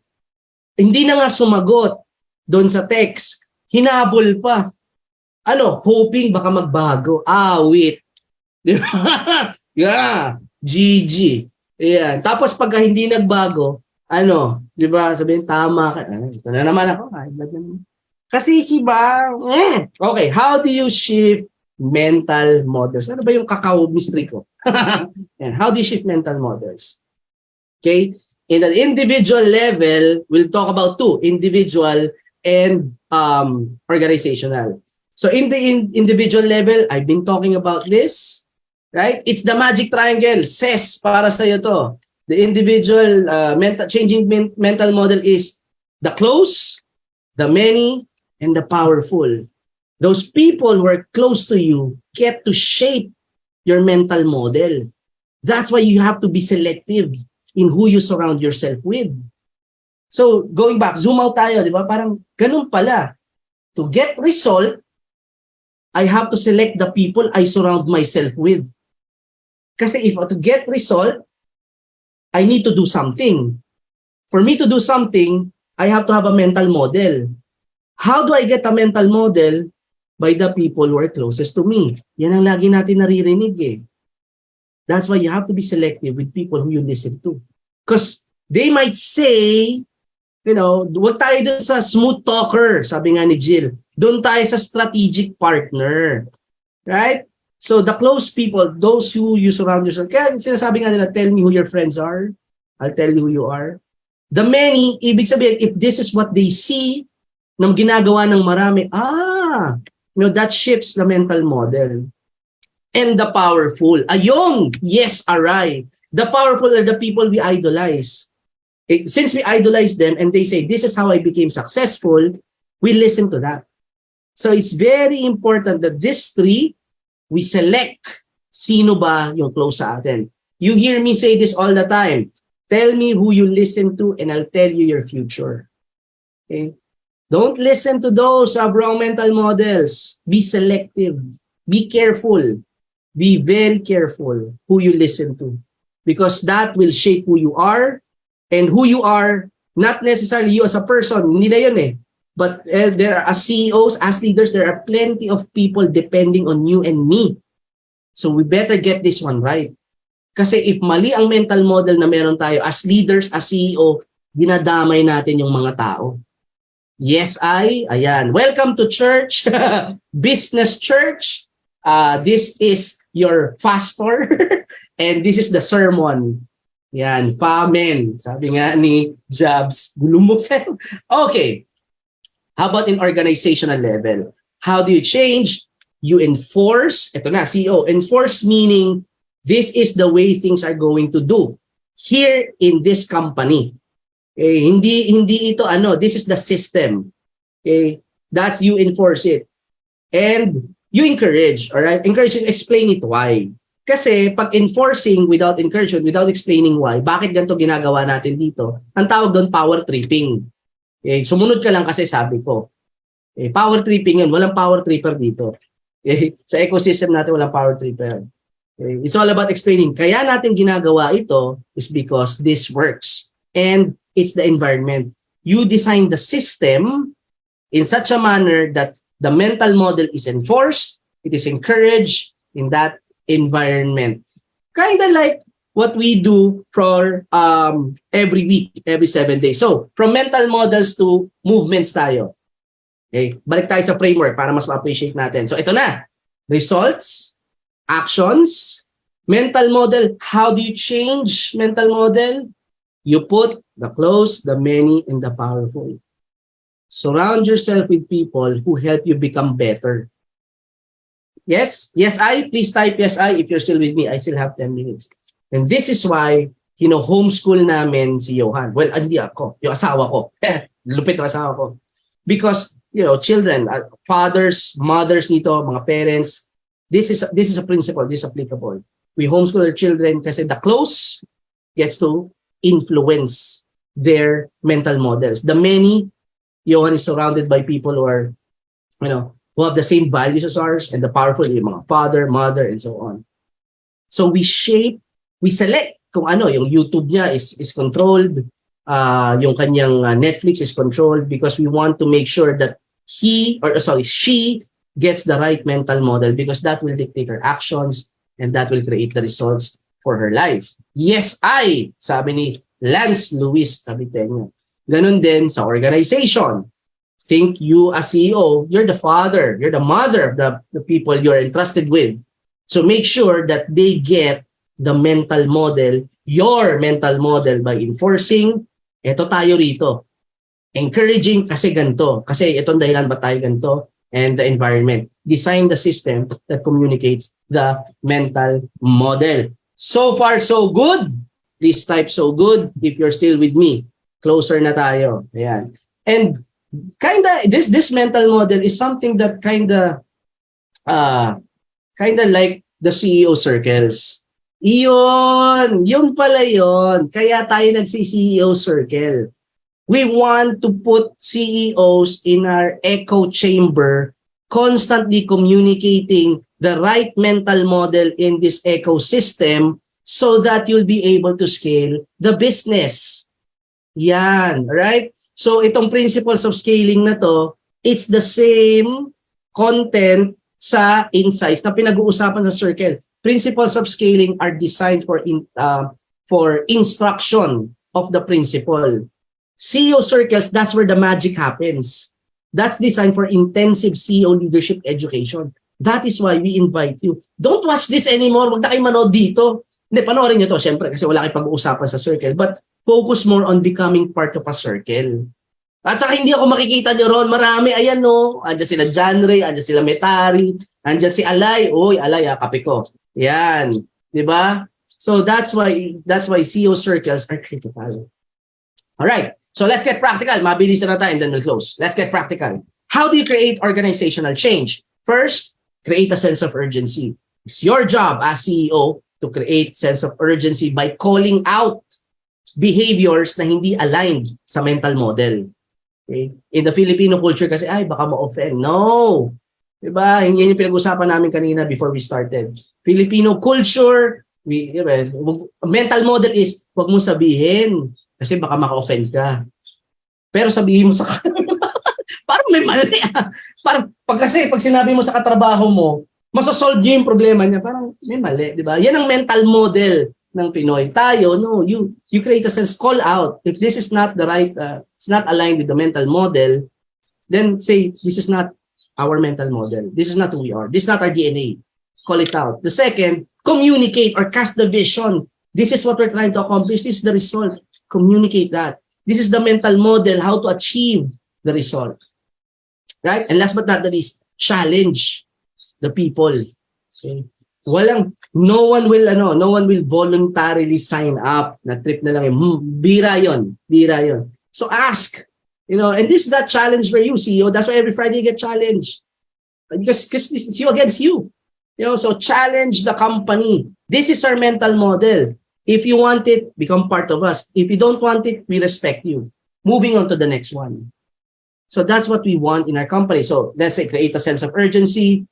Hindi na nga sumagot doon sa text, hinabol pa. Hoping baka magbago. Wait. Di ba? GG. Ayan. Tapos pagka hindi nagbago, ano, di ba, sabihin, tama ka. Ito na naman ako. High blood na naman. Kasi ba, okay, how do you shift mental models? Ano ba yung kakao mystery ko? And how do you shift mental models? Okay, in an individual level, we'll talk about two, individual and organizational. So in the individual level, I've been talking about this, right? It's the magic triangle. Says para sa iyo to. The individual changing mental model is the close, the many, and the powerful. Those people who are close to you get to shape your mental model. That's why you have to be selective in who you surround yourself with. So, going back, zoom out tayo, di ba? Parang ganun pala. To get result, I have to select the people I surround myself with. Kasi if to get result, I need to do something. For me to do something, I have to have a mental model. How do I get a mental model? By the people who are closest to me. Yan ang lagi natin naririnig eh. That's why you have to be selective with people who you listen to. Because they might say, you know, huwag tayo dun sa smooth talker, sabi nga ni Jill. Doon tayo sa strategic partner. Right? So the close people, those who you surround yourself, kaya sinasabi nga nila, tell me who your friends are. I'll tell you who you are. The many, ibig sabihin, if this is what they see, nang ginagawa ng marami, you know, that shifts the mental model. And the powerful. Ayong, yes, aray. The powerful are the people we idolize. Since we idolize them and they say, this is how I became successful, we listen to that. So it's very important that these three, we select sino ba yung close sa atin. You hear me say this all the time. Tell me who you listen to and I'll tell you your future. Okay? Don't listen to those who have wrong mental models. Be selective. Be careful. Be very careful who you listen to. Because that will shape who you are. And who you are, not necessarily you as a person. Hindi na yun eh. But there are, as CEOs, as leaders, there are plenty of people depending on you and me. So we better get this one right. Kasi if mali ang mental model na meron tayo as leaders, as CEO, dinadamay natin yung mga tao. Yes, ayan. Welcome to church, business church. This is your pastor and this is the sermon. Yan, Pamen. Sabi nga ni Jobs, gulumok sa'yo. Okay. How about in organizational level? How do you change? You enforce. Ito na, CEO. Enforce meaning this is the way things are going to do here in this company. Okay? Hindi ito ano. This is the system. Okay? That's you enforce it. And you encourage. Alright? Encourage is explain it why. Kasi pag enforcing without encouragement, without explaining why, bakit ganito ginagawa natin dito, ang tawag doon power tripping. Okay? Sumunod ka lang kasi sabi ko. Okay? Power tripping yun. Walang power tripper dito. Okay? Sa ecosystem natin, walang power tripper. Okay? It's all about explaining. Kaya natin ginagawa ito is because this works. And it's the environment. You design the system in such a manner that the mental model is enforced, it is encouraged in that environment. Kind of like what we do for every week, every 7 days. So, from mental models to movements tayo. Okay, balik tayo sa framework para mas ma-appreciate natin. So, ito na. Results, actions, mental model. How do you change mental model? You put the close, the many, and the powerful. Surround yourself with people who help you become better. Yes? Yes, please type yes, if you're still with me. I still have 10 minutes. And this is why, homeschool namin si Johan. Well, hindi ako. Yung asawa ko. Lupit ang asawa ko. Because, children, fathers, mothers nito, mga parents, this is a principle, this is applicable. We homeschool our children kasi the close gets to influence their mental models. The many, Johan is surrounded by people who are, who have the same values as ours, and the powerful, yung mga father, mother, and so on. So we select kung ano, yung YouTube niya is controlled, yung kanyang Netflix is controlled because we want to make sure that she gets the right mental model because that will dictate her actions and that will create the results for her life. Yes, sabi ni Lance Luis Caviteño. Ganun din sa organization. Think you as CEO, you're the father, you're the mother of the people you're entrusted with. So make sure that they get the mental model, your mental model, by enforcing, eto tayo rito. Encouraging kasi ganito. Kasi itong dahilan ba tayo ganito? And the environment. Design the system that communicates the mental model. So far, so good. Please type so good if you're still with me. Closer na tayo. Ayan. And kinda, this mental model is something that kinda like the CEO circles. Yun pala yun. Kaya tayo nagsi-CEO circle. We want to put CEOs in our echo chamber, constantly communicating the right mental model in this ecosystem so that you'll be able to scale the business. Yan, right? So itong principles of scaling na to, it's the same content sa insights na pinag-uusapan sa circle. Principles of scaling are designed for instruction of the principle. CEO circles, that's where the magic happens. That's designed for intensive CEO leadership education. That is why we invite you. Don't watch this anymore. Huwag na kayo manood dito. Hindi, panoorin nyo to, syempre, kasi wala kayong pag-uusapan sa circle. But focus more on becoming part of a circle. At saka hindi ako makikita nyo ron. Marami, ayan no. Andyan sila John Ray, andyan sila Metari, andyan si Alay. Uy, Alay, kape ko. Yan. Diba? So that's why CEO circles are critical. Alright. So let's get practical. Mabilis na tayo and then we'll close. Let's get practical. How do you create organizational change? First, create a sense of urgency. It's your job as CEO to create sense of urgency by calling out behaviors na hindi aligned sa mental model. Okay? In the Filipino culture kasi, ay, baka ma-offend. No! Diba? Yan yung pinag-usapan namin kanina before we started. Filipino culture, mental model is, huwag mo sabihin kasi baka maka-offend ka. Pero sabihin mo sa parang may mali. Parang pag sinabi mo sa katrabaho mo, masosolve niyo yung problema niya, parang may mali, di ba? Yan ang mental model ng Pinoy. Tayo, no, you create a sense, call out. If this is not the right, it's not aligned with the mental model, then say, this is not our mental model. This is not who we are. This is not our DNA. Call it out. The second, communicate or cast the vision. This is what we're trying to accomplish. This is the result. Communicate that. This is the mental model, how to achieve the result. Right? And last but not the least, challenge the people. Okay? No one will voluntarily sign up. Na trip na lang bira yon. So ask, and this is that challenge for you, CEO. That's why every Friday you get challenged. Because this is you against you. So challenge the company. This is our mental model. If you want it, become part of us. If you don't want it, we respect you. Moving on to the next one. So that's what we want in our company. So let's say create a sense of urgency,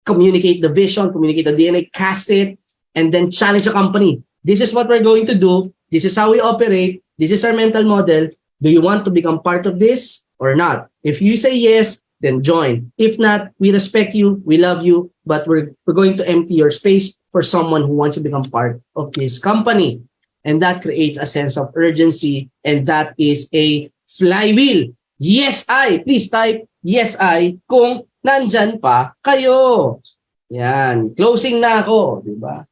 communicate the vision, communicate the DNA, cast it, and then challenge the company. This is what we're going to do. This is how we operate. This is our mental model. Do you want to become part of this or not? If you say yes, then join. If not, we respect you, we love you, but we're going to empty your space for someone who wants to become part of this company. And that creates a sense of urgency, and that is a flywheel. Yes, I. Please type, yes, I, kung nandyan pa kayo. Yan. Closing na ako. Diba?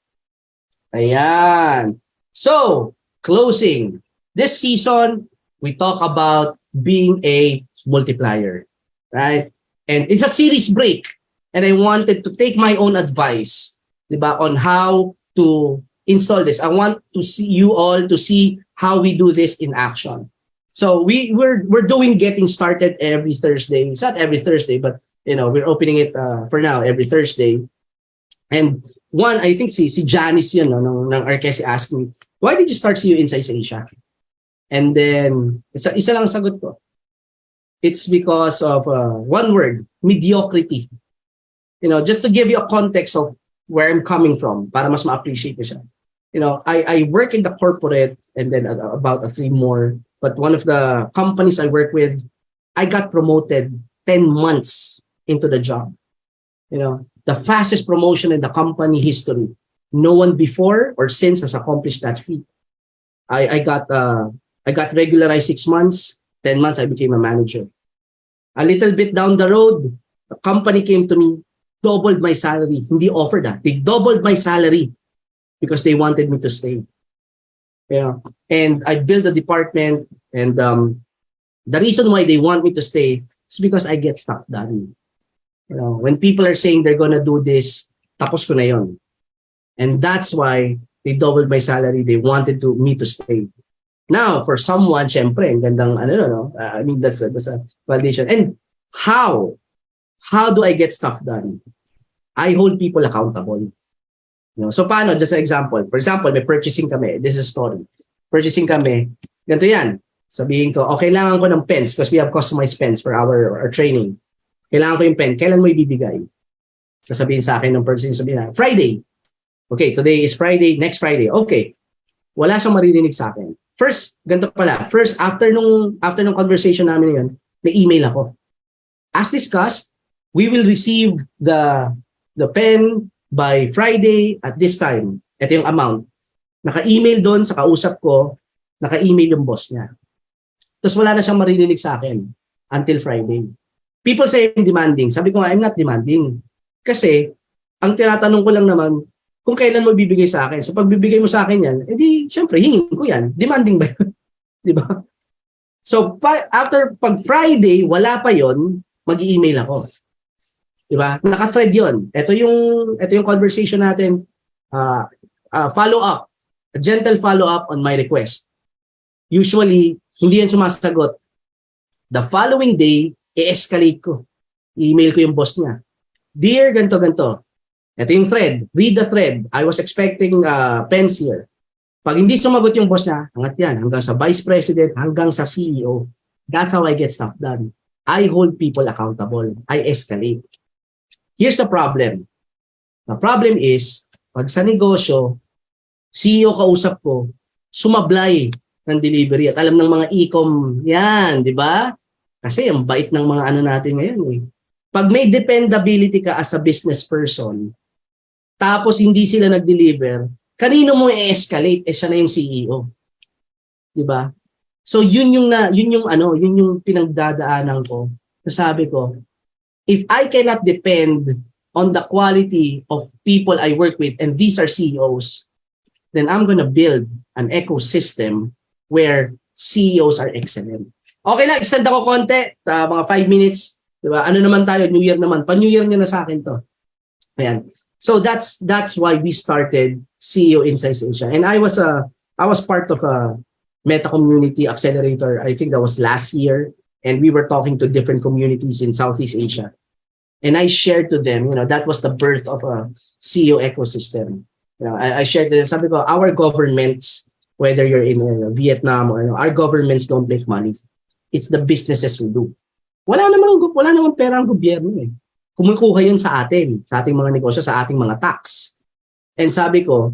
Ayan. So, closing. This season, we talk about being a multiplier. Right? And it's a series break. And I wanted to take my own advice, diba, on how to install this. I want to see you all to see how we do this in action. So we're doing getting started every Thursday. It's not every Thursday, but we're opening it for now every Thursday. And one, I think si Janice yun, ng Arquesi asked me, why did you start CEOInsight Asia? And then isa lang sagot ko. It's because of one word, mediocrity. Just to give you a context of where I'm coming from, para mas ma-appreciate ko siya. I work in the corporate and then about 3 more. But one of the companies I work with, I got promoted 10 months into the job. The fastest promotion in the company history. No one before or since has accomplished that feat. I got regularized 6 months, 10 months I became a manager. A little bit down the road, the company came to me, doubled my salary. Hindi offered that. They doubled my salary because they wanted me to stay. Yeah. And I built a department, and the reason why they want me to stay is because I get stuff done. You know, when people are saying they're gonna do this, tapos ko na yon. And that's why they doubled my salary. They wanted me to stay. Now, for someone, syempre, ang gandang, I mean, that's a validation. And how do I get stuff done? I hold people accountable. You know, so paano? Just an example. For example, may purchasing kami. This is a story. Purchasing kami. Ganito yan. Sabihin ko, kailangan ko ng pens because we have customized pens for our training. Kailangan ko yung pen. Kailan mo ibibigay? Sasabihin sa akin ng purchasing, sabihin na, Friday. Okay, today is Friday, next Friday. Okay. Wala siyang maririnig sa akin. First, ganito pala. First, after nung conversation namin yun, may email ako. As discussed, we will receive the pen by Friday at this time. Ito yung amount. Naka-email doon sa kausap ko, naka-email yung boss niya. Tapos wala na siyang maririnig sa akin until Friday. People say I'm demanding. Sabi ko nga, I'm not demanding. Kasi, ang tinatanong ko lang naman, kung kailan mo bibigay sa akin. So pag bibigay mo sa akin yan, edi syempre hingin ko yan. Demanding ba yun? Di ba? So after pag Friday, wala pa yon, mag-i-email ako. Di ba? Naka-thread yon. Ito yung conversation natin. Follow up. A gentle follow up on my request. Usually, hindi yan sumasagot. The following day, i-escalate ko. I-email ko yung boss niya. Dear ganto. Ito yung thread. Read the thread. I was expecting pens here. Pag hindi sumagot yung boss niya, hangat yan. Hanggang sa vice president, hanggang sa CEO. That's how I get stuff done. I hold people accountable. I escalate. Here's the problem. The problem is, pag sa negosyo, CEO kausap ko, sumablay ng delivery. At alam ng mga e-com yan, di ba? Kasi ang bait ng mga ano natin ngayon. Pag may dependability ka as a business person, tapos hindi sila nag-deliver, kanino mo i-escalate? Siya na yung CEO. 'Di ba? So yun yung pinagdadaanan ko. Sabi ko, if I cannot depend on the quality of people I work with, and these are CEOs, then I'm gonna build an ecosystem where CEOs are excellent. Okay lang, extend ako konti, mga 5 minutes. 'Di ba? Ano naman tayo, New Year naman. Pa-New Year niyo na sa akin 'to. Ayan. So that's why we started CEOInsight Asia. And I was part of a Meta Community Accelerator. I think that was last year, and we were talking to different communities in Southeast Asia. And I shared to them, that was the birth of a CEO ecosystem. I shared this. Sabi ko, our governments, whether you're in Vietnam or our governments don't make money. It's the businesses who do. Wala namang pera ang gobyerno eh. Kumukuha yun sa ating mga negosyo, sa ating mga tax. And sabi ko,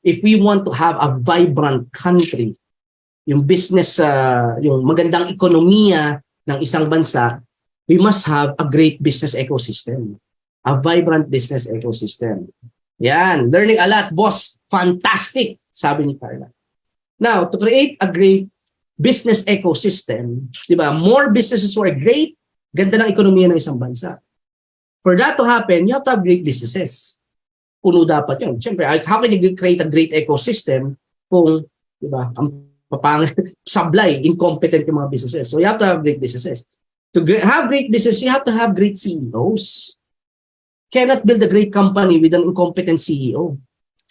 if we want to have a vibrant country, yung business, yung magandang ekonomiya ng isang bansa, we must have a great business ecosystem. A vibrant business ecosystem. Yan, learning a lot, boss. Fantastic, sabi ni Carla. Now, to create a great business ecosystem, di ba? More businesses who are great, ganda ng ekonomiya ng isang bansa. For that to happen, you have to have great businesses. Puno dapat yun. Siyempre, how can you create a great ecosystem kung, di ba, sablay, incompetent yung mga businesses. So you have to have great businesses. To have great business, you have to have great CEOs. Cannot build a great company with an incompetent CEO.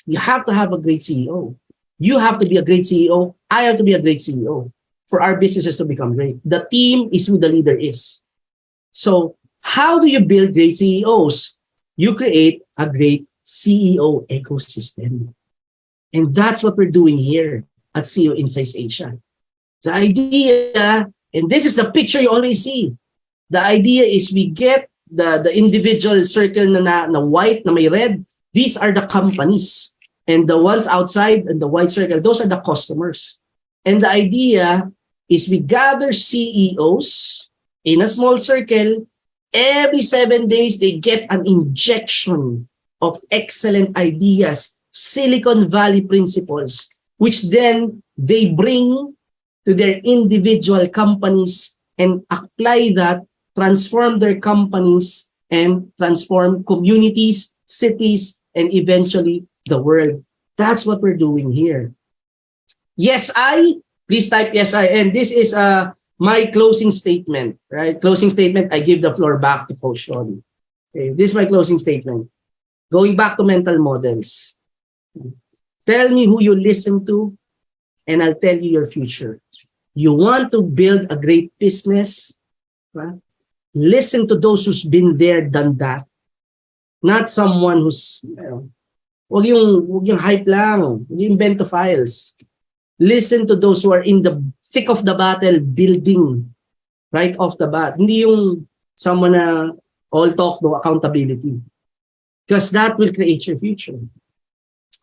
You have to have a great CEO. You have to be a great CEO. I have to be a great CEO for our businesses to become great. The team is who the leader is. So how do you build great CEOs? You create a great CEO ecosystem. And that's what we're doing here at CEOInsight Asia. The idea, and this is the picture you always see. The idea is we get the individual circle na white, na may red. These are the companies. And the ones outside and the white circle, those are the customers. And the idea is we gather CEOs in a small circle. Every 7 days, they get an injection of excellent ideas, Silicon Valley principles, which then they bring to their individual companies and apply that, transform their companies, and transform communities, cities, and eventually the world. That's what we're doing here. Yes, I. Please type yes, I. And this is my closing statement, right? Closing statement, I give the floor back to Coach Ron. Okay, this is my closing statement. Going back to mental models. Tell me who you listen to, and I'll tell you your future. You want to build a great business, right? Listen to those who's been there, done that. Not someone who's, wag yung hype lang, wag yung invento files. Listen to those who are in the thick of the battle, building right off the bat. Hindi yung someone na all talk, no accountability. Because that will create your future.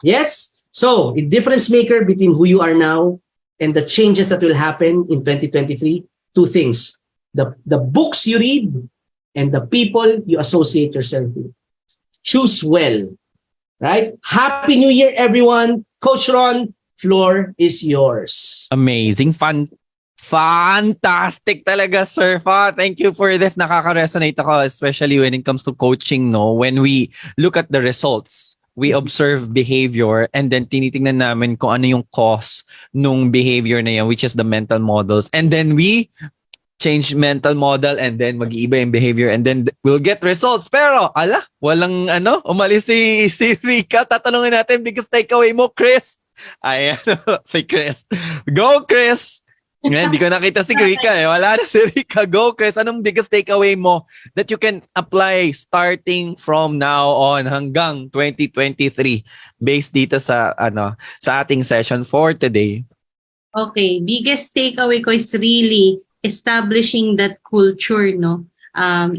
Yes? So, a difference maker between who you are now and the changes that will happen in 2023, two things. The books you read and the people you associate yourself with. Choose well. Right? Happy New Year, everyone. Coach Ron, floor is yours. Amazing. Fantastic talaga, Sir Fa. Thank you for this. Nakaka-resonate ako, especially when it comes to coaching, no? When we look at the results, we observe behavior and then tinitingnan namin kung ano yung cause nung behavior na yan, which is the mental models. And then we change mental model and then mag-iiba yung behavior and then we'll get results. Pero, walang umalis si Rika. Tatanungin natin biggest takeaway mo, Chris. Ayan, si Chris. Go, Chris! Hindi ko nakita si Rika eh. Wala na si Rika. Go, Chris. Anong biggest takeaway mo that you can apply starting from now on hanggang 2023 based dito sa ating session for today? Okay, biggest takeaway ko is really establishing that culture, no,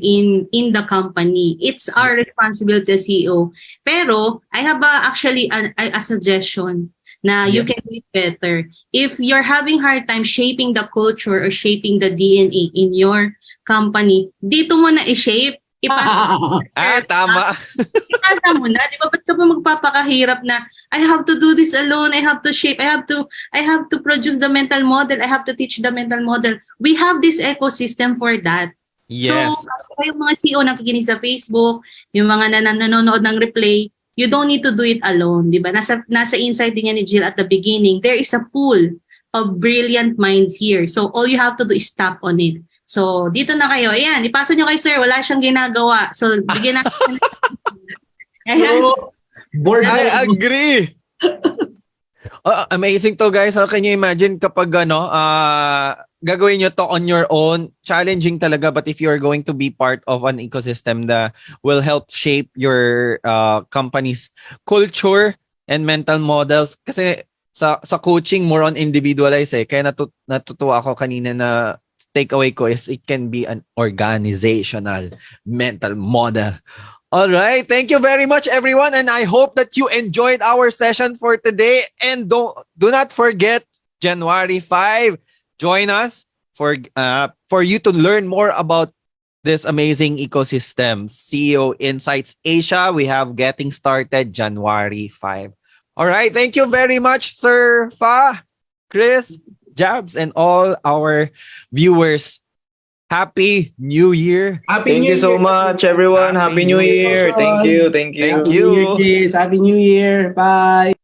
in the company. It's our responsibility as CEO. Pero I have actually a suggestion na you can do it better. If you're having hard time shaping the culture or shaping the DNA in your company, dito mo na i-shape. Tama. Ipasa mo na, di ba? Ba't ka pa magpapakahirap na I have to do this alone, I have to shape, I have to produce the mental model, I have to teach the mental model. We have this ecosystem for that. Yes. So, yung mga CEO nakikinig sa Facebook, yung mga nanonood ng replay, you don't need to do it alone, di ba? Nasa insight din yan ni Jill at the beginning. There is a pool of brilliant minds here. So, all you have to do is tap on it. So, dito na kayo. Ayan, ipasa nyo kay sir. Wala siyang ginagawa. So, bigyan natin. Ayan. I agree. Amazing to, guys. How can you imagine kapag gagawin nyo to on your own? Challenging talaga, but if you're going to be part of an ecosystem that will help shape your company's culture and mental models. Kasi sa coaching, more on individualized eh. Kaya natutuwa ako kanina na takeaway ko is it can be an organizational mental model. All right. Thank you very much, everyone. And I hope that you enjoyed our session for today. And do not forget, January 5, join us for you to learn more about this amazing ecosystem. CEO Insights Asia. We have getting started January 5. All right. Thank you very much, Sir Fa, Chris, Jabs, and all our viewers. Happy New Year. Happy Thank New you so Year. much, everyone. Happy New Year. Thank you. Happy New Year, kids. Happy New Year. Bye.